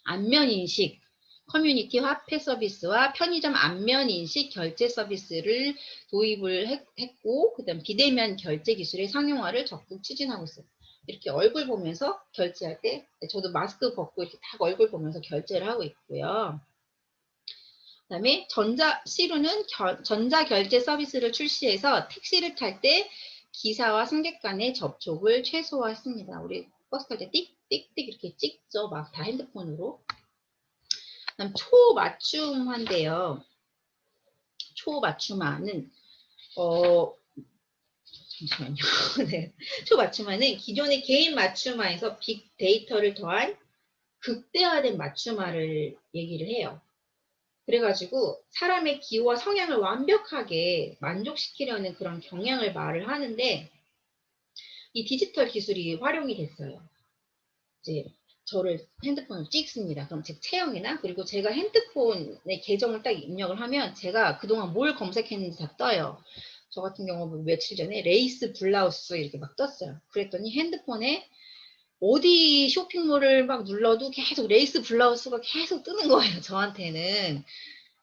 안면인식 커뮤니티 화폐 서비스와 편의점 안면인식 결제 서비스를 도입을 했고 그다음 비대면 결제 기술의 상용화를 적극 추진하고 있어요. 이렇게 얼굴 보면서 결제할 때 저도 마스크 벗고 이렇게 딱 얼굴 보면서 결제를 하고 있고요. 그다음에 시루는 전자결제 서비스를 출시해서 택시를 탈 때 기사와 승객 간의 접촉을 최소화했습니다. 우리 버스 탈 때 띡띡띡 이렇게 찍죠. 막 다 핸드폰으로. 그다음 초맞춤화인데요. 초맞춤화는 잠시만요. 네. 초맞춤화는 기존의 개인 맞춤화에서 빅데이터를 더한 극대화된 맞춤화를 얘기를 해요. 그래가지고 사람의 기호와 성향을 완벽하게 만족시키려는 그런 경향을 말을 하는데 이 디지털 기술이 활용이 됐어요. 이제 저를 핸드폰으로 찍습니다. 그럼 제 체형이나 그리고 제가 핸드폰의 계정을 딱 입력을 하면 제가 그동안 뭘 검색했는지 다 떠요. 저 같은 경우 며칠 전에 레이스 블라우스 이렇게 막 떴어요. 그랬더니 핸드폰에 어디 쇼핑몰을 막 눌러도 계속 레이스 블라우스가 계속 뜨는 거예요. 저한테는.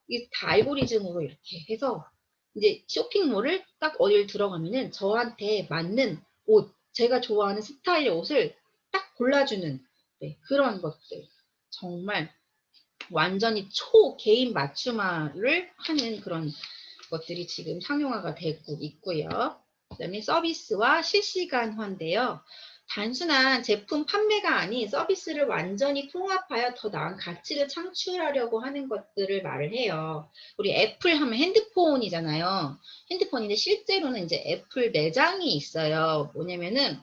이게 다 알고리즘으로 이렇게 해서 이제 쇼핑몰을 딱 어딜 들어가면은 저한테 맞는 옷, 제가 좋아하는 스타일의 옷을 딱 골라주는 네, 그런 것들. 정말 완전히 개인 맞춤화를 하는 그런 것들이 지금 상용화가 되고 있고요. 그다음에 서비스와 실시간화인데요. 단순한 제품 판매가 아닌 서비스를 완전히 통합하여 더 나은 가치를 창출하려고 하는 것들을 말을 해요. 우리 애플 하면 핸드폰이잖아요. 핸드폰인데 실제로는 이제 애플 매장이 있어요. 뭐냐면은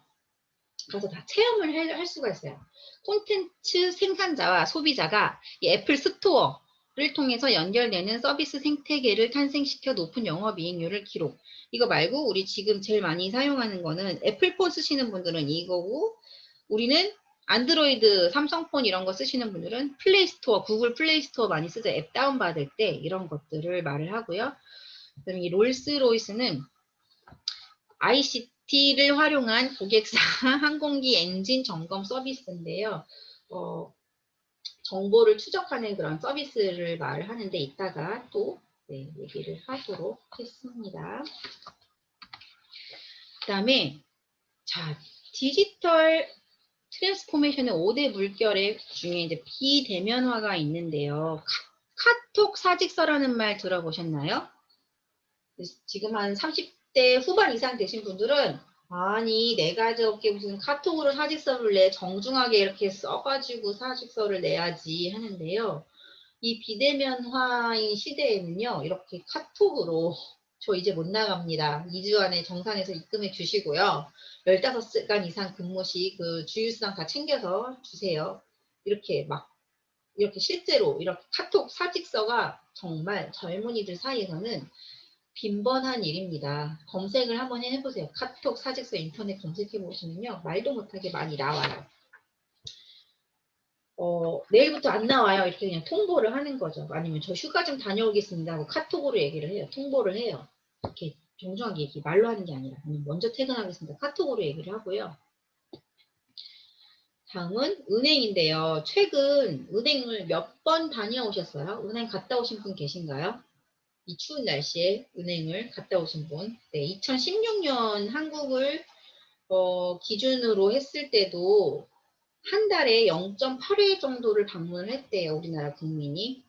가서 다 체험을 할 수가 있어요. 콘텐츠 생산자와 소비자가 이 애플 스토어를 통해서 연결되는 서비스 생태계를 탄생시켜 높은 영업이익률을 기록. 이거 말고 우리 지금 제일 많이 사용하는 거는 애플폰 쓰시는 분들은 이거고, 우리는 안드로이드, 삼성폰 이런 거 쓰시는 분들은 플레이스토어, 구글 플레이스토어 많이 쓰죠. 앱 다운받을 때 이런 것들을 말을 하고요. 그럼 이 롤스로이스는 ICT를 활용한 고객사 항공기 엔진 점검 서비스인데요. 정보를 추적하는 그런 서비스를 말하는데 이따가 또 얘기를 하도록 했습니다. 그 다음에 자, 디지털 트랜스포메이션의 5대 물결의 중에 이제 비대면화가 있는데요. 카톡 사직서라는 말 들어보셨나요? 지금 한 30대 후반 이상 되신 분들은 아니 내가 저렇게 무슨 카톡으로 사직서를 내 정중하게 이렇게 써가지고 사직서를 내야지 하는데요. 이 비대면화인 시대에는요. 이렇게 카톡으로 저 이제 못 나갑니다. 2주 안에 정산해서 입금해 주시고요. 15시간 이상 근무시 그 주유수당 다 챙겨서 주세요. 이렇게 이렇게 실제로 이렇게 카톡 사직서가 정말 젊은이들 사이에서는 빈번한 일입니다. 검색을 한번 해보세요. 카톡 사직서 인터넷 검색해 보시면요. 말도 못하게 많이 나와요. 내일부터 안 나와요. 이렇게 그냥 통보를 하는 거죠. 아니면 저 휴가 좀 다녀오겠습니다 하고 카톡으로 얘기를 해요. 통보를 해요. 이렇게 정중하게 얘기, 말로 하는 게 아니라 먼저 퇴근하겠습니다. 카톡으로 얘기를 하고요. 다음은 은행인데요. 최근 은행을 몇 번 다녀오셨어요? 은행 갔다 오신 분 계신가요? 이 추운 날씨에 은행을 갔다 오신 분. 네, 2016년 한국을 기준으로 했을 때도 한 달에 0.8회 정도를 방문을 했대요. 우리나라 국민이.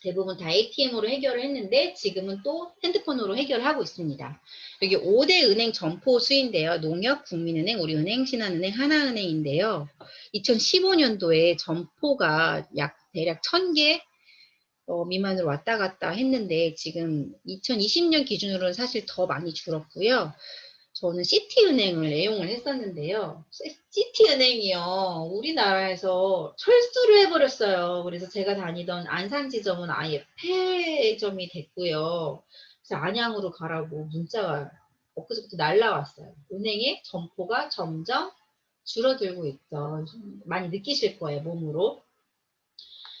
대부분 다 ATM으로 해결을 했는데 지금은 또 핸드폰으로 해결하고 있습니다. 여기 5대 은행 점포 수인데요. 농협, 국민은행, 우리은행, 신한은행, 하나은행인데요. 2015년도에 점포가 대략 1000개 미만으로 왔다 갔다 했는데 지금 2020년 기준으로는 사실 더 많이 줄었고요. 저는 시티은행을 애용을 했었는데요. 시티은행이요. 우리나라에서 철수를 해버렸어요. 그래서 제가 다니던 안산지점은 아예 폐점이 됐고요. 그래서 안양으로 가라고 문자가 엊그저부터 날라왔어요. 은행의 점포가 점점 줄어들고 있죠. 많이 느끼실 거예요, 몸으로.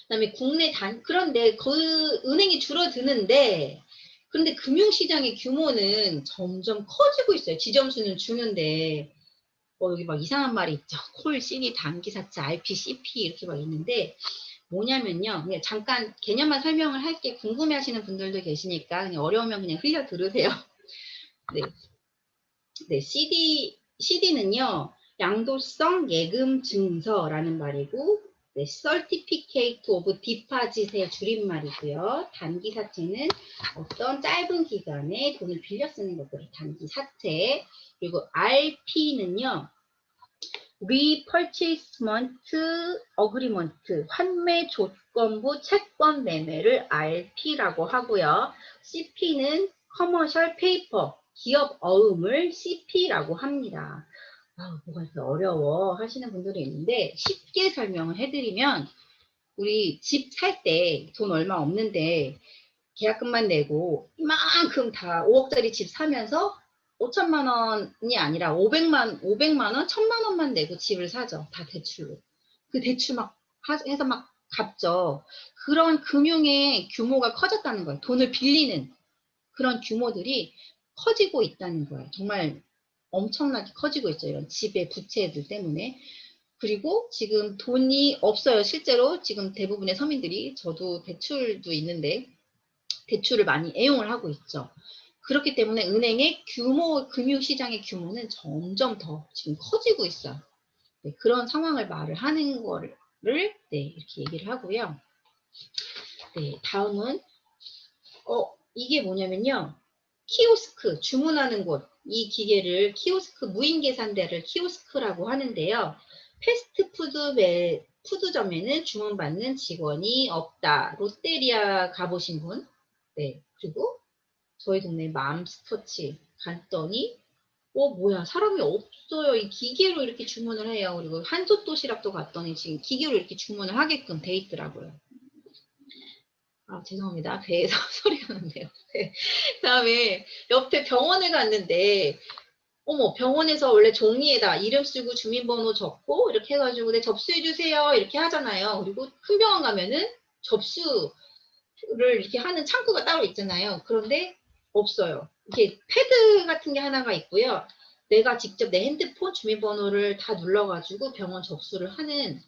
그다음에 그런데 그 은행이 줄어드는데 그런데 금융시장의 규모는 점점 커지고 있어요. 지점수는 주는데 여기 막 이상한 말이 있죠. 콜, CD, 단기사채, IP, CP 이렇게 막 있는데 뭐냐면요. 그냥 잠깐 개념만 설명을 할게. 궁금해하시는 분들도 계시니까 그냥 어려우면 그냥 흘려 들으세요. 네, 네, CD는요. 양도성 예금 증서라는 말이고 네, Certificate of Deposit의 줄임말이고요. 단기 사채는 어떤 짧은 기간에 돈을 빌려 쓰는 것들을 단기 사채. 그리고 RP는요. Repurchasement Agreement, 환매 조건부 채권 매매를 RP라고 하고요. CP는 Commercial Paper, 기업 어음을 CP라고 합니다. 뭐가 이렇게 어려워 하시는 분들이 있는데 쉽게 설명을 해드리면 우리 집 살 때 돈 얼마 없는데 계약금만 내고 이만큼 다 5억짜리 집 사면서 5천만 원이 아니라 500만 원, 1000만 원만 내고 집을 사죠. 다 대출로. 그 대출 막 해서 막 갚죠. 그런 금융의 규모가 커졌다는 거예요. 돈을 빌리는 그런 규모들이 커지고 있다는 거예요. 정말 엄청나게 커지고 있죠. 이런 집의 부채들 때문에. 그리고 지금 돈이 없어요. 실제로 지금 대부분의 서민들이 저도 대출도 있는데 대출을 많이 애용을 하고 있죠. 그렇기 때문에 은행의 금융시장의 규모는 점점 더 지금 커지고 있어요. 네, 그런 상황을 말을 하는 거를 이렇게 얘기를 하고요. 네, 다음은 이게 뭐냐면요. 키오스크, 주문하는 곳, 이 기계를 무인 계산대를 키오스크라고 하는데요. 패스트푸드점에는 주문받는 직원이 없다. 롯데리아 가보신 분? 네, 그리고 저희 동네 맘스터치 갔더니 뭐야 사람이 없어요. 이 기계로 이렇게 주문을 해요. 그리고 한솥 도시락도 갔더니 지금 기계로 이렇게 주문을 하게끔 돼 있더라고요. 아, 죄송합니다. 배에서 소리가 나네요. 네. 그다음에 옆에 병원에 갔는데 어머, 병원에서 원래 종이에다 이름 쓰고 주민번호 적고 이렇게 해가지고 네, 접수해 주세요 이렇게 하잖아요. 그리고 큰 병원 가면은 접수를 이렇게 하는 창구가 따로 있잖아요. 그런데 없어요. 이렇게 패드 같은 게 하나가 있고요. 내가 직접 내 핸드폰 주민번호를 다 눌러가지고 병원 접수를 하는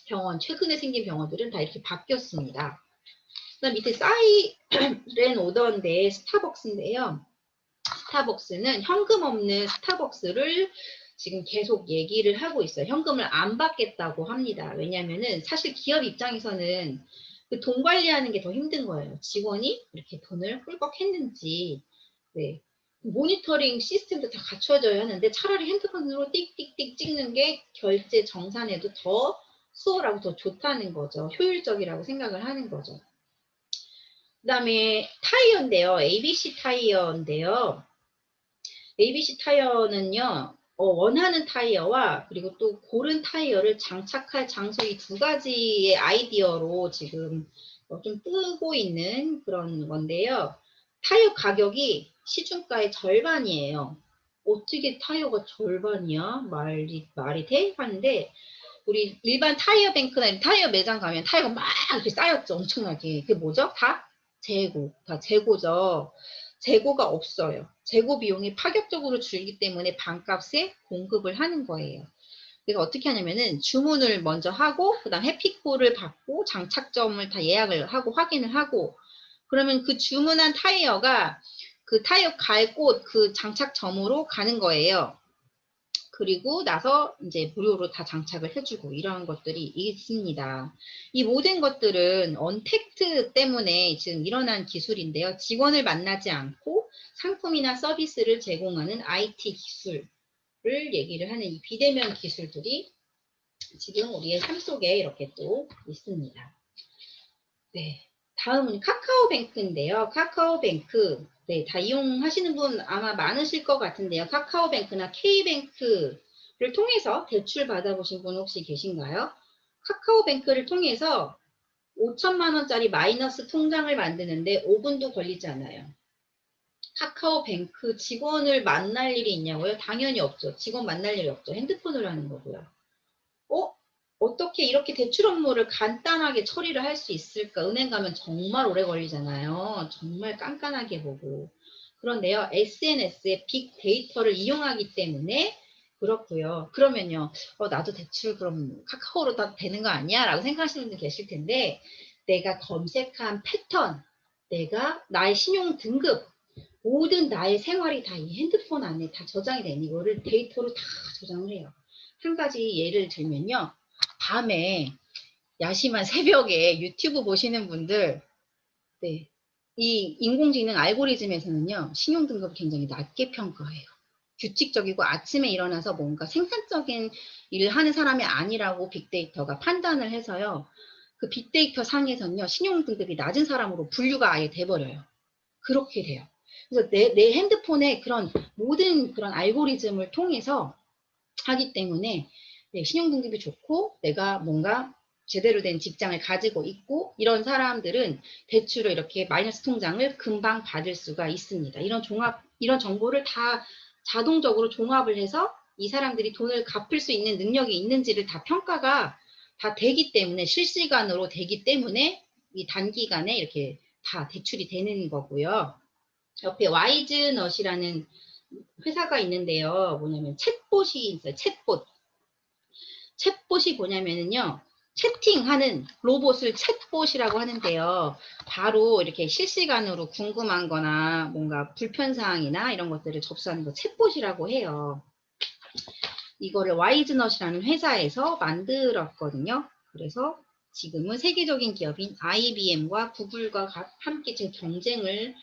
병원, 최근에 생긴 병원들은 다 이렇게 바뀌었습니다. 그다음 밑에 사이렌 오더인데 스타벅스인데요. 스타벅스는 현금 없는 스타벅스를 지금 계속 얘기를 하고 있어요. 현금을 안 받겠다고 합니다. 왜냐면은 사실 기업 입장에서는 그 돈 관리하는 게 더 힘든 거예요. 직원이 이렇게 돈을 꿀꺽 했는지, 네. 모니터링 시스템도 다 갖춰져야 하는데 차라리 핸드폰으로 띡띡띡 찍는 게 결제 정산에도 더 수월하고 더 좋다는 거죠. 효율적이라고 생각을 하는 거죠. 그 다음에 타이어인데요. ABC 타이어인데요. ABC 타이어는요, 원하는 타이어와 그리고 또 고른 타이어를 장착할 장소 이 두 가지의 아이디어로 지금 좀 뜨고 있는 그런 건데요. 타이어 가격이 시중가의 절반이에요. 어떻게 타이어가 절반이야? 말이 돼? 하는데, 우리 일반 타이어 뱅크나 타이어 매장 가면 타이어가 막 이렇게 쌓였죠. 엄청나게. 그게 뭐죠? 다 재고죠. 재고가 없어요. 재고 비용이 파격적으로 줄기 때문에 반값에 공급을 하는 거예요. 그래서 어떻게 하냐면은 주문을 먼저 하고 그다음 해피콜을 받고 장착점을 다 예약을 하고 확인을 하고 그러면 그 주문한 타이어가 그 타이어 갈 곳 그 장착점으로 가는 거예요. 그리고 나서 이제 무료로 다 장착을 해주고 이런 것들이 있습니다. 이 모든 것들은 언택트 때문에 지금 일어난 기술인데요. 직원을 만나지 않고 상품이나 서비스를 제공하는 IT 기술을 얘기를 하는 이 비대면 기술들이 지금 우리의 삶 속에 이렇게 또 있습니다. 네. 다음은 카카오뱅크인데요. 카카오뱅크. 네, 다 이용하시는 분 아마 많으실 것 같은데요. 카카오뱅크나 K뱅크를 통해서 대출 받아보신 분 혹시 계신가요? 카카오뱅크를 통해서 5천만 원짜리 마이너스 통장을 만드는데 5분도 걸리지 않아요. 카카오뱅크 직원을 만날 일이 있냐고요? 당연히 없죠. 직원 만날 일이 없죠. 핸드폰으로 하는 거고요. 어떻게 이렇게 대출 업무를 간단하게 처리를 할 수 있을까? 은행 가면 정말 오래 걸리잖아요. 정말 깐깐하게 보고. 그런데요, SNS에 빅데이터를 이용하기 때문에 그렇고요. 그러면요, 나도 대출 그럼 카카오로 다 되는 거 아니야? 라고 생각하시는 분들 계실 텐데, 내가 검색한 패턴, 내가 나의 신용 등급, 모든 나의 생활이 다 이 핸드폰 안에 다 저장이 되는 이거를 데이터로 다 저장을 해요. 한 가지 예를 들면요. 밤에 야심한 새벽에 유튜브 보시는 분들, 네, 이 인공지능 알고리즘에서는요, 신용등급을 굉장히 낮게 평가해요. 규칙적이고 아침에 일어나서 뭔가 생산적인 일을 하는 사람이 아니라고 빅데이터가 판단을 해서요, 그 빅데이터 상에서는요, 신용등급이 낮은 사람으로 분류가 아예 돼버려요. 그렇게 돼요. 그래서 내 핸드폰에 그런 모든 그런 알고리즘을 통해서 하기 때문에 네, 신용등급이 좋고 내가 뭔가 제대로 된 직장을 가지고 있고 이런 사람들은 대출을 이렇게 마이너스 통장을 금방 받을 수가 있습니다. 이런 정보를 다 자동적으로 종합을 해서 이 사람들이 돈을 갚을 수 있는 능력이 있는지를 다 평가가 다 되기 때문에 실시간으로 되기 때문에 이 단기간에 이렇게 다 대출이 되는 거고요. 옆에 와이즈넛이라는 회사가 있는데요. 뭐냐면 챗봇이 있어요. 챗봇이 뭐냐면요. 채팅하는 로봇을 챗봇이라고 하는데요. 바로 이렇게 실시간으로 궁금한 거나 뭔가 불편사항이나 이런 것들을 접수하는 거 챗봇이라고 해요. 이거를 와이즈넛이라는 회사에서 만들었거든요. 그래서 지금은 세계적인 기업인 IBM과 구글과 함께 지금 경쟁을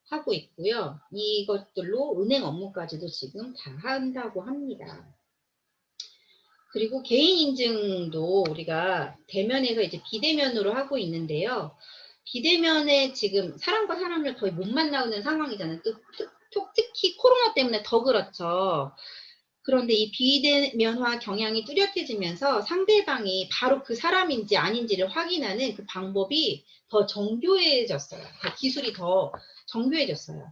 하고 있고요. 이것들로 은행 업무까지도 지금 다 한다고 합니다. 그리고 개인 인증도 우리가 대면에서 이제 비대면으로 하고 있는데요. 비대면에 지금 사람과 사람을 거의 못 만나는 상황이잖아요. 특히 코로나 때문에 더 그렇죠. 그런데 이 비대면화 경향이 뚜렷해지면서 상대방이 바로 그 사람인지 아닌지를 확인하는 그 방법이 더 정교해졌어요. 기술이 더 정교해졌어요.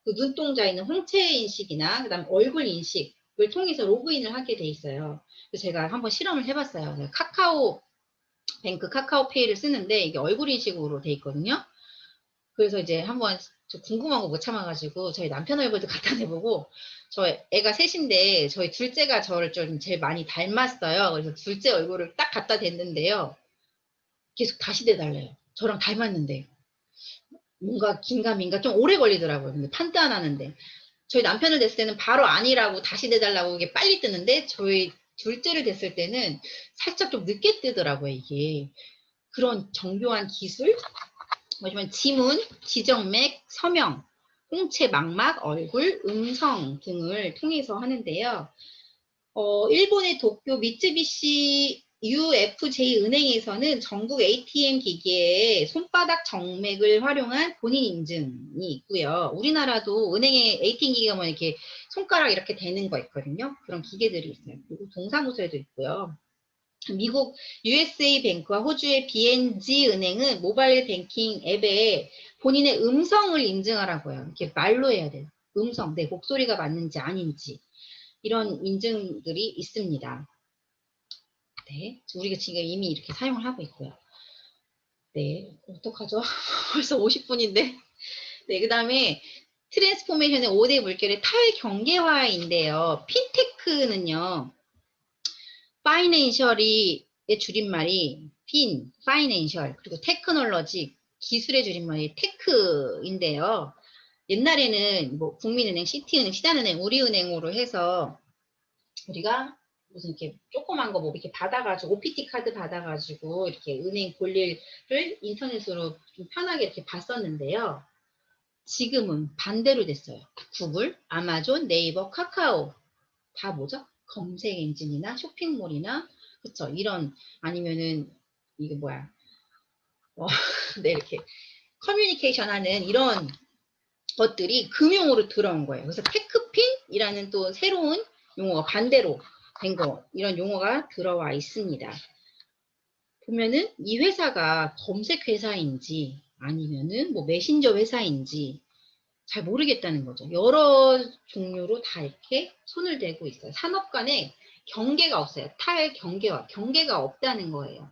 그 눈동자 있는 홍채 인식이나 그다음 얼굴 인식을 통해서 로그인을 하게 돼 있어요. 그래서 제가 한번 실험을 해봤어요. 카카오 뱅크 카카오페이를 쓰는데 이게 얼굴 인식으로 돼 있거든요. 그래서 이제 한번 저 궁금한 거 못 참아가지고 저희 남편 얼굴도 갖다 내보고 저 애가 셋인데 저희 둘째가 저를 좀 제일 많이 닮았어요. 그래서 둘째 얼굴을 딱 갖다 댔는데요. 계속 다시 대달래요. 저랑 닮았는데 뭔가 긴가민가 좀 오래 걸리더라고요. 근데 판단하는데 저희 남편을 댔을 때는 바로 아니라고 다시 대달라고 이게 빨리 뜨는데 저희 둘째를 댔을 때는 살짝 좀 늦게 뜨더라고요. 이게 그런 정교한 기술 보시면 지문, 지정맥, 서명, 홍채 망막, 얼굴, 음성 등을 통해서 하는데요. 일본의 도쿄 미쯔비시 UFJ 은행에서는 전국 ATM 기기에 손바닥 정맥을 활용한 본인 인증이 있고요. 우리나라도 은행에 ATM 기기가 뭐 이렇게 손가락 이렇게 대는 거 있거든요. 그런 기계들이 있어요. 그리고 동사무소에도 있고요. 미국 USA 뱅크와 호주의 BNG 은행은 모바일 뱅킹 앱에 본인의 음성을 인증하라고요. 이렇게 말로 해야 돼요. 음성, 내 목소리가 맞는지 아닌지. 이런 인증들이 있습니다. 네, 우리가 지금 이미 이렇게 사용을 하고 있고요. 네, 어떡하죠? 벌써 50분인데. 네, 그 다음에 트랜스포메이션의 5대 물결의 탈경계화인데요. 핀테크는요. 파이낸셜의 줄임말이 파이낸셜, 그리고 테크놀로지, 기술의 줄임말이 테크인데요. 옛날에는 뭐 국민은행, 시티은행, 시단은행, 우리은행으로 해서 우리가 무슨 이렇게 조그만 거 뭐 이렇게 받아가지고 OPT 카드 받아가지고 이렇게 은행 볼일을 인터넷으로 좀 편하게 이렇게 봤었는데요. 지금은 반대로 됐어요. 구글, 아마존, 네이버, 카카오 다 뭐죠? 검색 엔진이나 쇼핑몰이나 그쵸? 이런 아니면은 이게 뭐야? 네, 이렇게 커뮤니케이션 하는 이런 것들이 금융으로 들어온 거예요. 그래서 테크핀이라는 또 새로운 용어가 반대로 된 거, 이런 용어가 들어와 있습니다. 보면은 이 회사가 검색 회사인지 아니면은 뭐 메신저 회사인지 잘 모르겠다는 거죠. 여러 종류로 다 이렇게 손을 대고 있어요. 산업 간에 경계가 없어요. 경계가 없다는 거예요.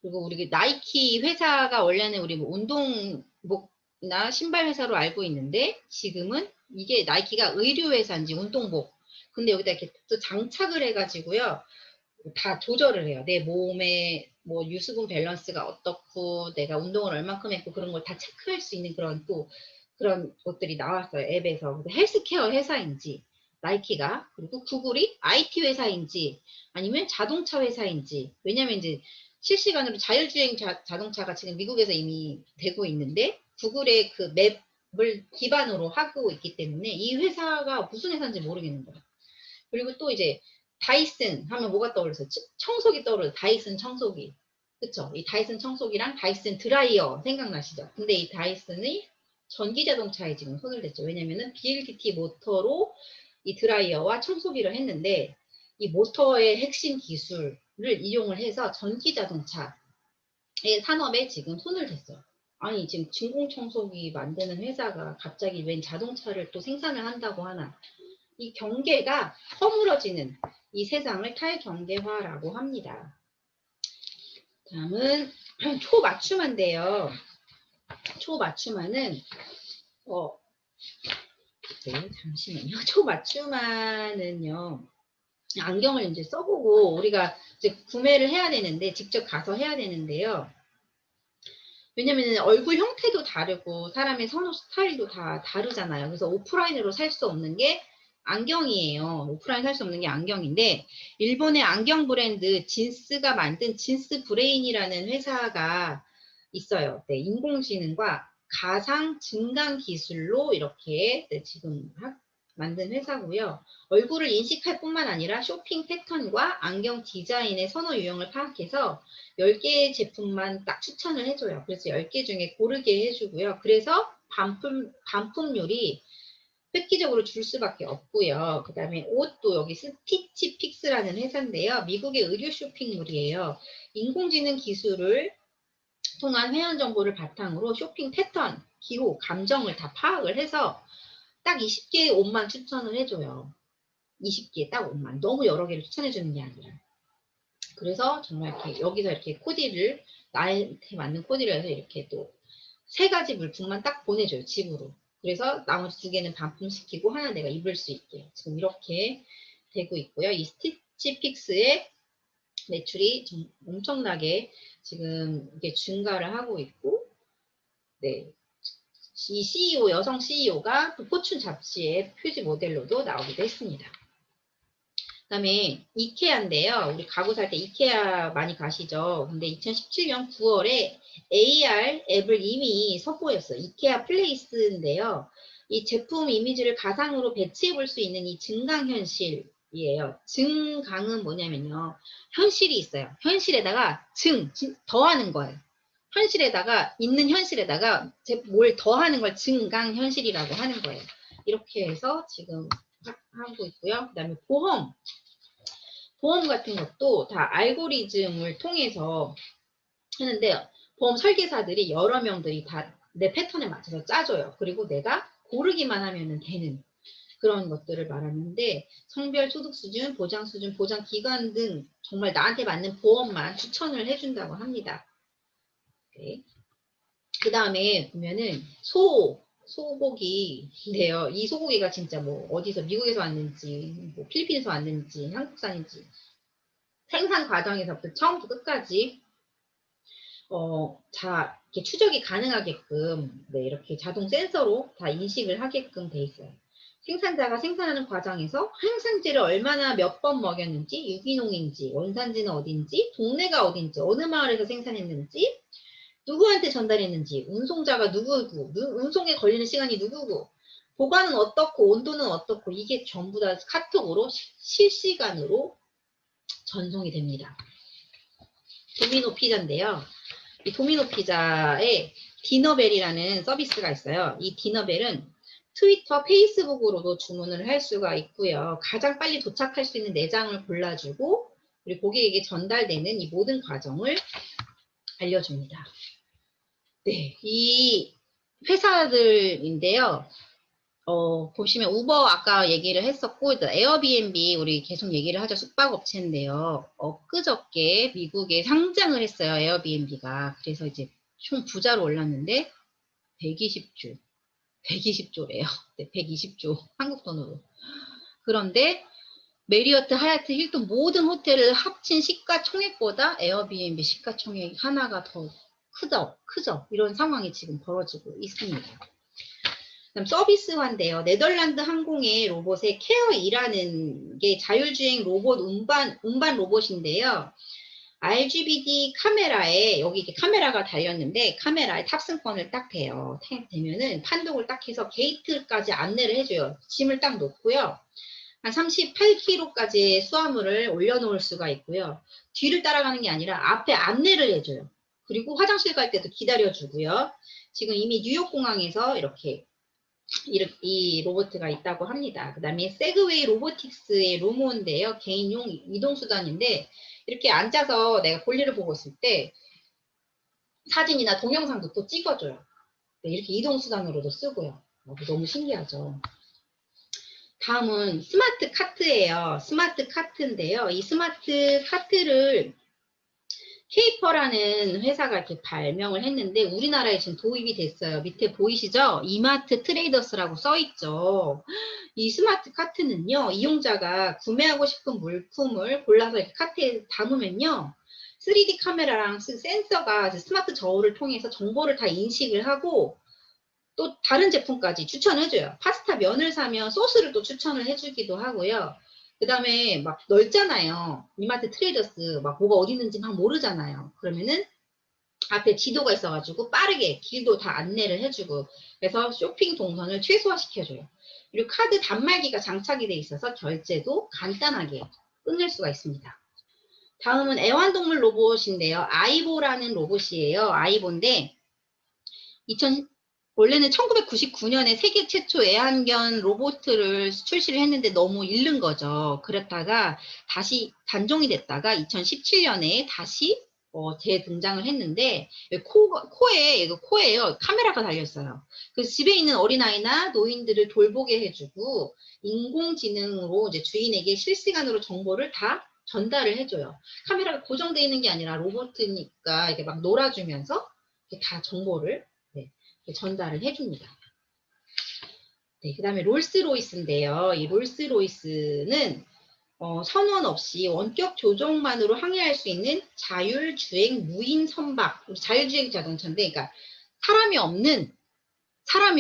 그리고 우리 나이키 회사가 원래는 우리 뭐 운동복이나 신발 회사로 알고 있는데 지금은 이게 나이키가 의류 회사인지 운동복. 근데 여기다 이렇게 또 장착을 해가지고요. 다 조절을 해요. 내 몸의 뭐 유수분 밸런스가 어떻고 내가 운동을 얼만큼 했고 그런 걸 다 체크할 수 있는 그런 또 그런 것들이 나왔어요. 앱에서. 헬스케어 회사인지 나이키가 그리고 구글이 IT 회사인지 아니면 자동차 회사인지 왜냐면 이제 실시간으로 자율주행 자동차가 지금 미국에서 이미 되고 있는데 구글의 그 맵을 기반으로 하고 있기 때문에 이 회사가 무슨 회사인지 모르겠는 거예요. 그리고 또 이제 다이슨 하면 뭐가 떠오르세요? 청소기 떠오르죠. 다이슨 청소기. 그쵸? 이 다이슨 청소기랑 다이슨 드라이어 생각나시죠? 근데 이 다이슨이 전기자동차에 지금 손을 댔죠. 왜냐면은 BLDT 모터로 이 드라이어와 청소기를 했는데 이 모터의 핵심 기술을 이용을 해서 전기자동차의 산업에 지금 손을 댔어요. 아니 지금 진공청소기 만드는 회사가 갑자기 웬 자동차를 또 생산을 한다고 하나. 이 경계가 허물어지는 이 세상을 탈경계화라고 합니다. 다음은 초맞춤화인데요. 초맞춤화는 네, 잠시만요. 초맞춤화는요. 안경을 이제 써보고 우리가 이제 구매를 해야 되는데 직접 가서 해야 되는데요. 왜냐면 얼굴 형태도 다르고 사람의 선호 스타일도 다 다르잖아요. 그래서 오프라인으로 살 수 없는 게 안경이에요. 오프라인 살 수 없는 게 안경인데 일본의 안경 브랜드 진스가 만든 진스 브레인이라는 회사가 있어요. 네, 인공지능과 가상 증강 기술로 이렇게 네, 지금 만든 회사고요. 얼굴을 인식할 뿐만 아니라 쇼핑 패턴과 안경 디자인의 선호 유형을 파악해서 10개의 제품만 딱 추천을 해줘요. 그래서 10개 중에 고르게 해주고요. 그래서 반품률이 획기적으로 줄 수밖에 없고요. 그 다음에 옷도 여기 스티치 픽스라는 회사인데요. 미국의 의류 쇼핑몰이에요. 인공지능 기술을 통한 회원 정보를 바탕으로 쇼핑 패턴, 기호, 감정을 다 파악을 해서 딱 20개의 옷만 추천을 해줘요. 20개 딱 옷만. 너무 여러 개를 추천해주는 게 아니라. 그래서 정말 이렇게 여기서 이렇게 코디를, 나한테 맞는 코디를 해서 이렇게 또 3가지 물품만 딱 보내줘요, 집으로. 그래서 나머지 2개는 반품시키고 하나 내가 입을 수 있게. 지금 이렇게 되고 있고요. 이 스티치 픽스의 매출이 좀 엄청나게 지금 이게 증가를 하고 있고, 네. 이 CEO, 여성 CEO가 포춘 잡지의 표지 모델로도 나오기도 했습니다. 그 다음에 이케아인데요. 우리 가구 살 때 이케아 많이 가시죠. 근데 2017년 9월에 AR 앱을 이미 선보였어요. 이케아 플레이스인데요. 이 제품 이미지를 가상으로 배치해 볼 수 있는 이 증강현실이에요. 증강은 뭐냐면요. 현실이 있어요. 현실에다가 더하는 거예요. 현실에다가, 있는 현실에다가 뭘 더하는 걸 증강현실이라고 하는 거예요. 이렇게 해서 지금 하고 있고요. 그 다음에 보험 같은 것도 다 알고리즘을 통해서 하는데, 보험 설계사들이 여러 명들이 다 내 패턴에 맞춰서 짜줘요. 그리고 내가 고르기만 하면 되는 그런 것들을 말하는데, 성별, 소득 수준, 보장 수준, 보장 기간 등 정말 나한테 맞는 보험만 추천을 해준다고 합니다. 네. 그 다음에 보면은 소고기인데요. 이 소고기가 진짜 뭐 어디서 미국에서 왔는지, 뭐 필리핀에서 왔는지, 한국산인지 생산 과정에서부터 처음부터 끝까지 다 이렇게 추적이 가능하게끔 네, 이렇게 자동 센서로 다 인식을 하게끔 돼 있어요. 생산자가 생산하는 과정에서 항생제를 얼마나 몇 번 먹였는지, 유기농인지, 원산지는 어딘지, 동네가 어딘지, 어느 마을에서 생산했는지, 누구한테 전달했는지, 운송자가 누구고, 운송에 걸리는 시간이 누구고, 보관은 어떻고, 온도는 어떻고, 이게 전부 다 카톡으로 실시간으로 전송이 됩니다. 도미노 피자인데요. 이 도미노 피자에 디너벨이라는 서비스가 있어요. 이 디너벨은 트위터, 페이스북으로도 주문을 할 수가 있고요. 가장 빨리 도착할 수 있는 내장을 골라주고, 우리 고객에게 전달되는 이 모든 과정을 알려줍니다. 네, 이 회사들인데요. 보시면 우버 아까 얘기를 했었고, 에어비앤비 우리 계속 얘기를 하죠. 숙박업체인데요. 엊그저께 미국에 상장을 했어요. 에어비앤비가. 그래서 이제 총 부자로 올랐는데 120조래요. 네, 120조 한국 돈으로. 그런데 메리어트, 하얏트, 힐튼 모든 호텔을 합친 시가총액보다 에어비앤비 시가총액 하나가 더 크죠. 이런 상황이 지금 벌어지고 있습니다. 그다음 서비스화인데요. 네덜란드 항공의 로봇의 케어2라는 게 자율주행 로봇 운반 로봇인데요. RGBD 카메라에 여기 이렇게 카메라가 달렸는데 카메라에 탑승권을 딱 대요. 되면은 판독을 딱 해서 게이트까지 안내를 해줘요. 짐을 딱 놓고요. 한 38kg까지의 수화물을 올려놓을 수가 있고요. 뒤를 따라가는 게 아니라 앞에 안내를 해줘요. 그리고 화장실 갈 때도 기다려주고요. 지금 이미 뉴욕 공항에서 이렇게 이 로봇가 있다고 합니다. 그 다음에 세그웨이 로보틱스의 루모인데요. 개인용 이동수단인데 이렇게 앉아서 내가 볼일을 보고 있을 때 사진이나 동영상도 또 찍어줘요. 네, 이렇게 이동수단으로도 쓰고요. 너무 신기하죠. 다음은 스마트 카트예요. 스마트 카트인데요. 이 스마트 카트를 케이퍼라는 회사가 이렇게 발명을 했는데 우리나라에 지금 도입이 됐어요. 밑에 보이시죠? 이마트 트레이더스라고 써있죠. 이 스마트 카트는요. 이용자가 구매하고 싶은 물품을 골라서 이렇게 카트에 담으면요. 3D 카메라랑 센서가 스마트 저울을 통해서 정보를 다 인식을 하고 또 다른 제품까지 추천해줘요. 파스타 면을 사면 소스를 또 추천을 해주기도 하고요. 그 다음에 막 넓잖아요. 이마트 트레이더스 막 뭐가 어디 있는지 막 모르잖아요. 그러면은 앞에 지도가 있어가지고 빠르게 길도 다 안내를 해주고 그래서 쇼핑 동선을 최소화시켜줘요. 그리고 카드 단말기가 장착이 돼 있어서 결제도 간단하게 끝낼 수가 있습니다. 다음은 애완동물 로봇인데요. 아이보라는 로봇이에요. 아이보인데 원래는 1999년에 세계 최초 애완견 로봇을 출시를 했는데 너무 잃는 거죠. 그랬다가 다시 단종이 됐다가 2017년에 다시 재등장을 했는데 코에요. 카메라가 달렸어요. 그래서 집에 있는 어린아이나 노인들을 돌보게 해주고 인공지능으로 이제 주인에게 실시간으로 정보를 다 전달을 해줘요. 카메라가 고정되어 있는 게 아니라 로봇이니까 이렇게 막 놀아주면서 이렇게 다 정보를 전달을 해줍니다. 네, 그 다음에 롤스로이스인데요. 이 롤스로이스는 선원 없이 원격 조종만으로 항해할 수 있는 자율주행 무인 선박, 자율주행 자동차인데, 그러니까 사람이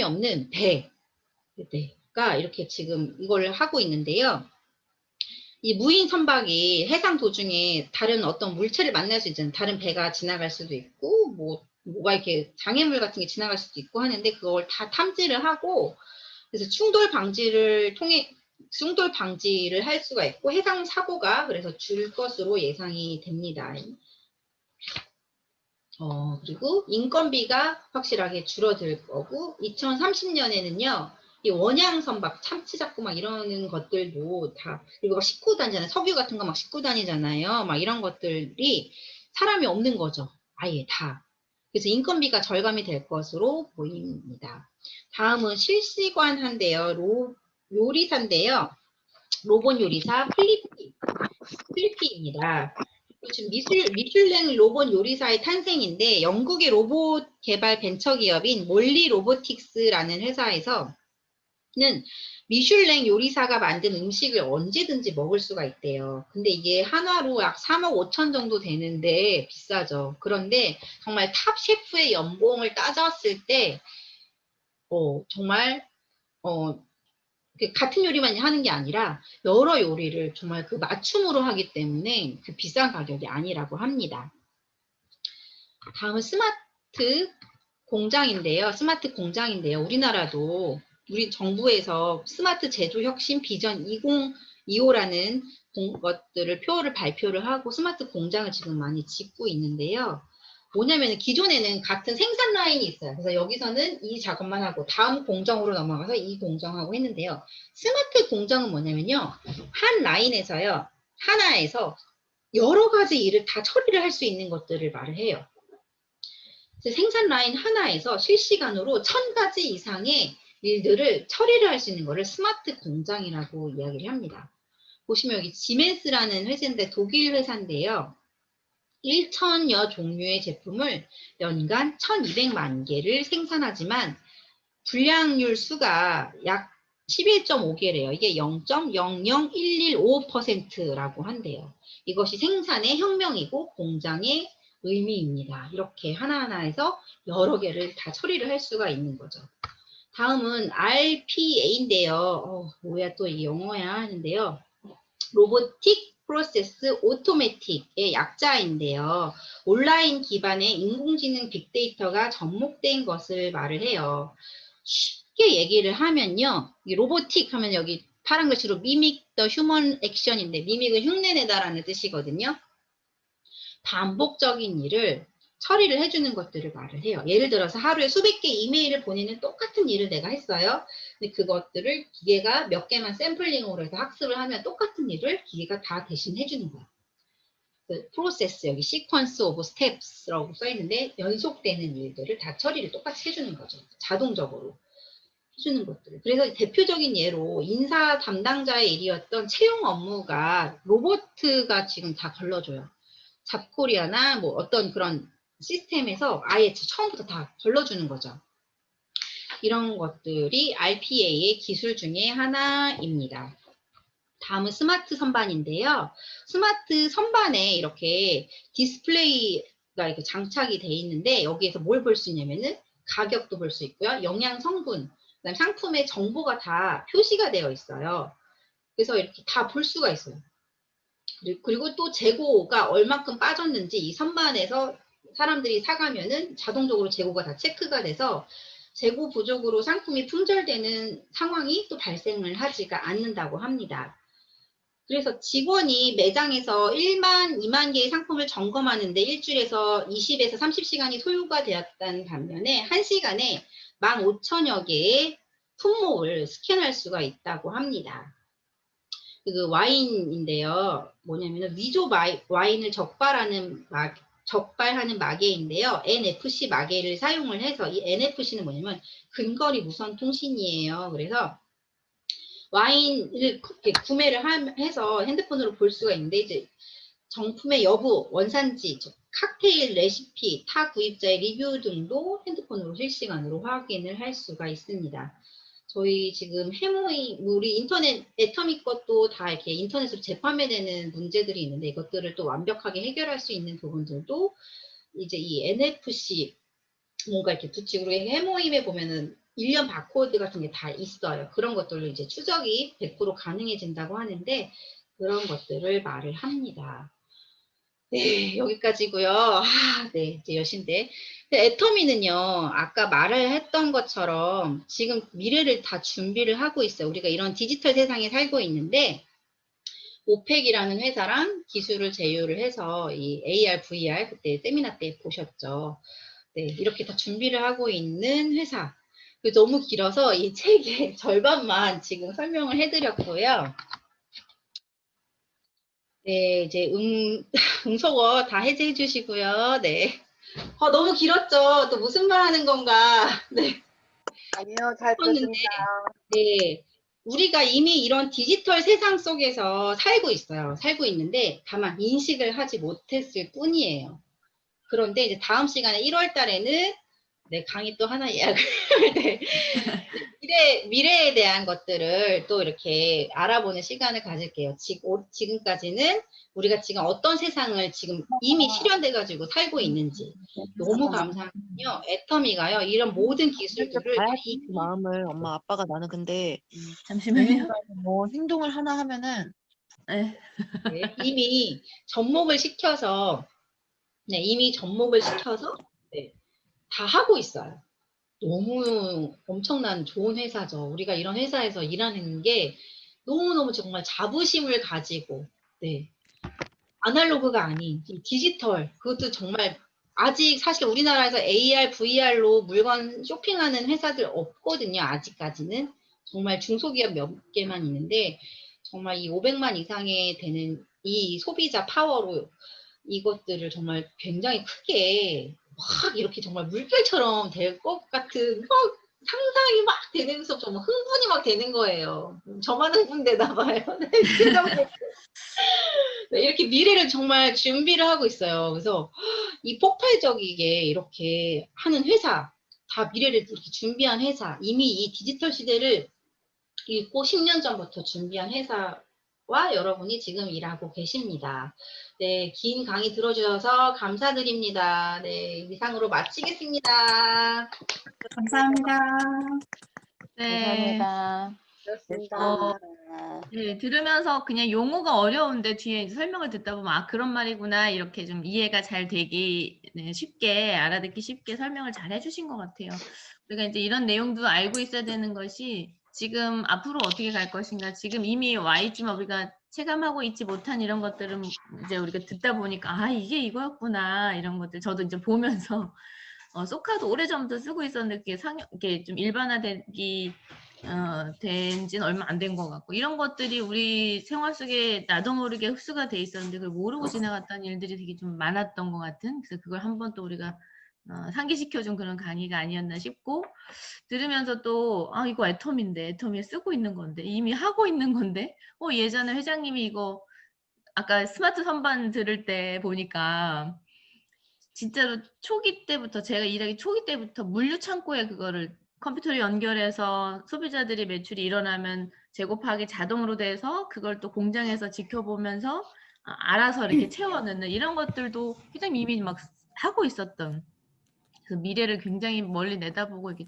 없는 배가 이렇게 지금 이걸 하고 있는데요. 이 무인 선박이 해상 도중에 다른 어떤 물체를 만날 수 있잖아요. 다른 배가 지나갈 수도 있고, 뭐가 이렇게 장애물 같은 게 지나갈 수도 있고 하는데 그걸 다 탐지를 하고, 그래서 충돌 방지를 할 수가 있고 해상 사고가 그래서 줄 것으로 예상이 됩니다. 그리고 인건비가 확실하게 줄어들 거고 2030년에는요. 이 원양 선박 참치 잡고 막 이러는 것들도 다 그리고 막 싣고 다니잖아요. 석유 같은 거 막 싣고 다니잖아요. 막 이런 것들이 사람이 없는 거죠. 아예 다. 그래서 인건비가 절감이 될 것으로 보입니다. 다음은 실시관한데요. 요리사인데요. 로봇 요리사 필리피입니다. 지금 미슐랭 로봇 요리사의 탄생인데 영국의 로봇 개발 벤처기업인 몰리 로보틱스라는 회사에서는 미슐랭 요리사가 만든 음식을 언제든지 먹을 수가 있대요. 근데 이게 한화로 약 3억 5천 정도 되는데 비싸죠. 그런데 정말 탑 셰프의 연봉을 따졌을 때 정말 같은 요리만 하는 게 아니라 여러 요리를 정말 그 맞춤으로 하기 때문에 그 비싼 가격이 아니라고 합니다. 다음은 스마트 공장인데요. 우리나라도 우리 정부에서 스마트 제조 혁신 비전 2025라는 것들을 발표를 하고 스마트 공장을 지금 많이 짓고 있는데요. 뭐냐면 기존에는 같은 생산 라인이 있어요. 그래서 여기서는 이 작업만 하고 다음 공정으로 넘어가서 이 공정하고 했는데요. 스마트 공정은 뭐냐면요. 한 라인에서요. 하나에서 여러 가지 일을 다 처리를 할 수 있는 것들을 말을 해요. 생산 라인 하나에서 실시간으로 1000가지 이상의 일들을 처리를 할 수 있는 것을 스마트 공장이라고 이야기를 합니다. 보시면 여기 지멘스라는 회사인데 독일 회사인데요. 1,000여 종류의 제품을 연간 1,200만 개를 생산하지만 불량률 수가 약 11.5개래요. 이게 0.00115%라고 한대요. 이것이 생산의 혁명이고 공장의 의미입니다. 이렇게 하나하나에서 여러 개를 다 처리를 할 수가 있는 거죠. 다음은 RPA인데요. 뭐야 또 이 영어야 하는데요. 로보틱 프로세스 오토매틱의 약자인데요. 온라인 기반의 인공지능 빅데이터가 접목된 것을 말을 해요. 쉽게 얘기를 하면요. 이 로보틱 하면 여기 파란 글씨로 미믹 더 휴먼 액션인데 미믹은 흉내내다라는 뜻이거든요. 반복적인 일을 처리를 해주는 것들을 말을 해요. 예를 들어서 하루에 수백 개 이메일을 보내는 똑같은 일을 내가 했어요. 근데 그것들을 기계가 몇 개만 샘플링으로 해서 학습을 하면 똑같은 일을 기계가 다 대신 해주는 거예요. 그 프로세스 여기 시퀀스 오브 스텝스라고 써있는데 연속되는 일들을 다 처리를 똑같이 해주는 거죠. 자동적으로 해주는 것들. 그래서 대표적인 예로 인사 담당자의 일이었던 채용 업무가 로봇가 지금 다 걸러줘요. 잡코리아나 뭐 어떤 그런 시스템에서 아예 처음부터 다 걸러주는 거죠. 이런 것들이 RPA의 기술 중에 하나입니다. 다음은 스마트 선반인데요. 스마트 선반에 이렇게 디스플레이가 이렇게 장착이 돼 있는데 여기에서 뭘 볼 수 있냐면은 가격도 볼 수 있고요. 영양 성분, 그다음 상품의 정보가 다 표시가 되어 있어요. 그래서 이렇게 다 볼 수가 있어요. 그리고 또 재고가 얼만큼 빠졌는지 이 선반에서 사람들이 사가면은 자동적으로 재고가 다 체크가 돼서 재고 부족으로 상품이 품절되는 상황이 또 발생을 하지가 않는다고 합니다. 그래서 직원이 매장에서 1만, 2만 개의 상품을 점검하는데 일주일에서 20에서 30시간이 소요가 되었다는 반면에 1시간에 15,000여 개의 품목을 스캔할 수가 있다고 합니다. 그 와인인데요. 뭐냐면 위조 와인을 적발하는 마개인데요. NFC 마개를 사용을 해서, 이 NFC는 뭐냐면 근거리 무선 통신이에요. 그래서 와인을 구매를 해서 핸드폰으로 볼 수가 있는데, 이제 정품의 여부, 원산지, 칵테일 레시피, 타 구입자의 리뷰 등도 핸드폰으로 실시간으로 확인을 할 수가 있습니다. 저희 지금 우리 인터넷, 애터미 것도 다 이렇게 인터넷으로 재판매되는 문제들이 있는데, 이것들을 또 완벽하게 해결할 수 있는 부분들도 이제 이 NFC 뭔가 이렇게 붙이고, 해모임에 보면은 1년 바코드 같은 게 다 있어요. 그런 것들로 이제 추적이 100% 가능해진다고 하는데, 그런 것들을 말을 합니다. 네, 여기까지고요. 네, 이제 여신데. 애터미는요, 아까 말을 했던 것처럼 지금 미래를 다 준비를 하고 있어요. 우리가 이런 디지털 세상에 살고 있는데, 오펙이라는 회사랑 기술을 제휴를 해서 이 AR, VR, 그때 세미나 때 보셨죠. 네, 이렇게 다 준비를 하고 있는 회사. 너무 길어서 이 책의 절반만 지금 설명을 해드렸고요. 네, 이제 응소어 다 해제해 주시고요. 네. 너무 길었죠? 또 무슨 말 하는 건가? 네. 아니요, 잘 들었습니다. 네. 우리가 이미 이런 디지털 세상 속에서 살고 있어요. 살고 있는데 다만 인식을 하지 못했을 뿐이에요. 그런데 이제 다음 시간에 1월 달에는 네, 강의 또 하나 예약을 네. 미래에 대한 것들을 또 이렇게 알아보는 시간을 가질게요. 지금까지는 우리가 지금 어떤 세상을 지금 이미 실현돼가지고 살고 있는지 너무 감사하거든요. 애터미가요, 이런 모든 기술들을 봐야지 그 마음을 엄마 아빠가 나는 근데 잠시만요. 뭐 행동을 하나 하면은 네. 네, 이미 접목을 시켜서 네, 네, 다 하고 있어요. 너무 엄청난 좋은 회사죠. 우리가 이런 회사에서 일하는 게 너무너무 정말 자부심을 가지고, 네. 아날로그가 아닌 디지털, 그것도 정말 아직 사실 우리나라에서 AR, VR로 물건 쇼핑하는 회사들 없거든요. 아직까지는. 정말 중소기업 몇 개만 있는데, 정말 이 500만 이상의 되는 이 소비자 파워로 이것들을 정말 굉장히 크게 막 이렇게 정말 물결처럼 될 것 같은 막 상상이 막 되면서 정말 흥분이 막 되는 거예요. 저만 흥분되나 봐요. 네, 이렇게 미래를 정말 준비를 하고 있어요. 그래서 이 폭발적이게 이렇게 하는 회사, 다 미래를 이렇게 준비한 회사, 이미 이 디지털 시대를 읽고 10년 전부터 준비한 회사와 여러분이 지금 일하고 계십니다. 네, 긴 강의 들어주셔서 감사드립니다. 네, 이상으로 마치겠습니다. 감사합니다. 네. 감사합니다. 그렇습니다. 네, 들으면서 그냥 용어가 어려운데 뒤에 이제 설명을 듣다 보면 아 그런 말이구나 이렇게 좀 이해가 잘 되기 쉽게 알아듣기 쉽게 설명을 잘 해주신 것 같아요. 우리가 이제 이런 내용도 알고 있어야 되는 것이 지금 앞으로 어떻게 갈 것인가 지금 이미 와 있지만 우리가 체감하고 있지 못한 이런 것들은 이제 우리가 듣다 보니까 아 이게 이거였구나 이런 것들 저도 이제 보면서 소카도 오래전부터 쓰고 있었는데 그게 이게 좀 일반화되기 된 지는 얼마 안 된 것 같고 이런 것들이 우리 생활 속에 나도 모르게 흡수가 돼 있었는데 그걸 모르고 지나갔던 일들이 되게 좀 많았던 것 같은 그래서 그걸 한번 또 우리가 상기시켜준 그런 강의가 아니었나 싶고 들으면서 또 아 이거 애터미에 쓰고 있는 건데 이미 하고 있는 건데 예전에 회장님이 이거 아까 스마트 선반 들을 때 보니까 진짜로 초기 때부터 제가 일하기 초기 때부터 물류 창고에 그거를 컴퓨터를 연결해서 소비자들이 매출이 일어나면 재고 파악이 자동으로 돼서 그걸 또 공장에서 지켜보면서 알아서 이렇게 채워넣는 이런 것들도 회장님 이미 막 하고 있었던 그 미래를 굉장히 멀리 내다보고 이렇게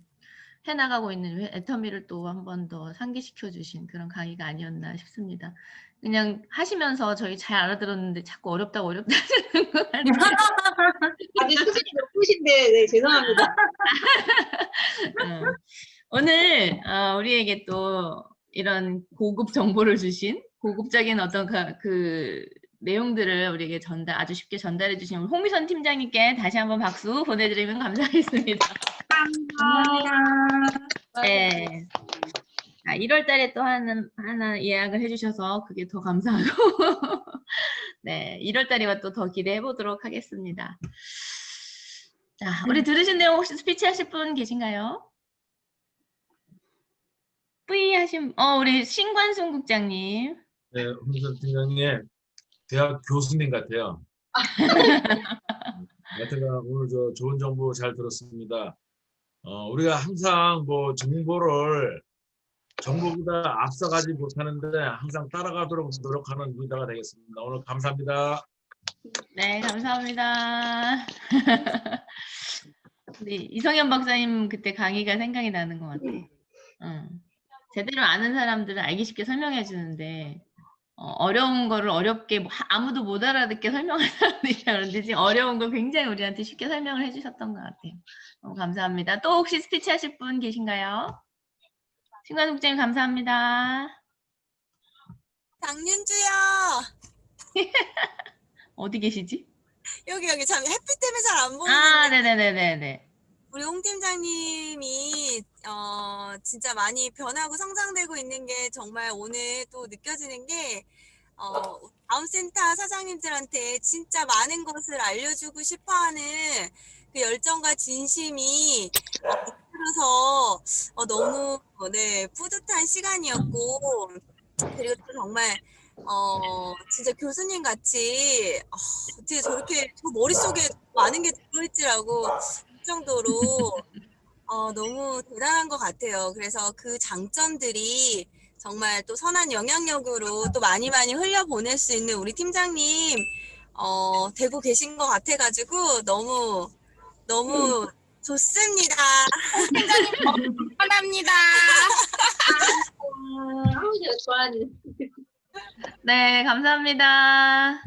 해나가고 있는 애터미를 또 한 번 더 상기시켜 주신 그런 강의가 아니었나 싶습니다. 그냥 하시면서 저희 잘 알아들었는데 자꾸 어렵다고 하시는 것 같아요. 아직 수준이 높으신데 네, 죄송합니다. 오늘 우리에게 또 이런 고급 정보를 주신 고급적인 어떤 그 내용들을 우리에게 아주 쉽게 전달해 주신 우리 홍미선 팀장님께 다시 한번 박수 보내드리면 감사하겠습니다. 감사합니다. 네. 1월 달에 또 하나 예약을 해주셔서 그게 더 감사하고 네, 1월 달에와 또 더 기대해 보도록 하겠습니다. 자, 우리 들으신 내용 혹시 스피치 하실 분 계신가요? 뿌이 하신 우리 신관순 국장님. 네, 홍미선 팀장님 대학 교수님 같아요. 여태가 오늘 좋은 정보 잘 들었습니다. 우리가 항상 뭐 정보보다 앞서가지 못하는데 항상 따라가도록 노력하는 리더가 되겠습니다. 오늘 감사합니다. 네, 감사합니다. 네, 이성현 박사님 그때 강의가 생각이 나는 것 같아. 제대로 아는 사람들은 알기 쉽게 설명해 주는데 어려운 거를 어렵게 아무도 못 알아듣게 설명할 사람들이 그런데 지금 어려운 걸 굉장히 우리한테 쉽게 설명을 해주셨던 것 같아요. 너무 감사합니다. 또 혹시 스피치 하실 분 계신가요? 신관국장님 감사합니다. 장윤주요. 어디 계시지? 여기 참 햇빛 때문에 잘 안 보이는데 아, 네네네네네. 우리 홍 팀장님이 진짜 많이 변하고 성장되고 있는 게 정말 오늘 또 느껴지는 게 다운센터 사장님들한테 진짜 많은 것을 알려주고 싶어하는 그 열정과 진심이 이끌어서 너무 뿌듯한 시간이었고 그리고 또 정말 진짜 교수님 같이 어떻게 저렇게 저 머릿속에 많은 게 들어있지라고 할 정도로 너무 대단한 것 같아요. 그래서 그 장점들이 정말 또 선한 영향력으로 또 많이 흘려보낼 수 있는 우리 팀장님 되고 계신 것 같아가지고 너무 좋습니다. 팀장님 감사합니다. 아우, 제가 좋아하는. 네, 감사합니다.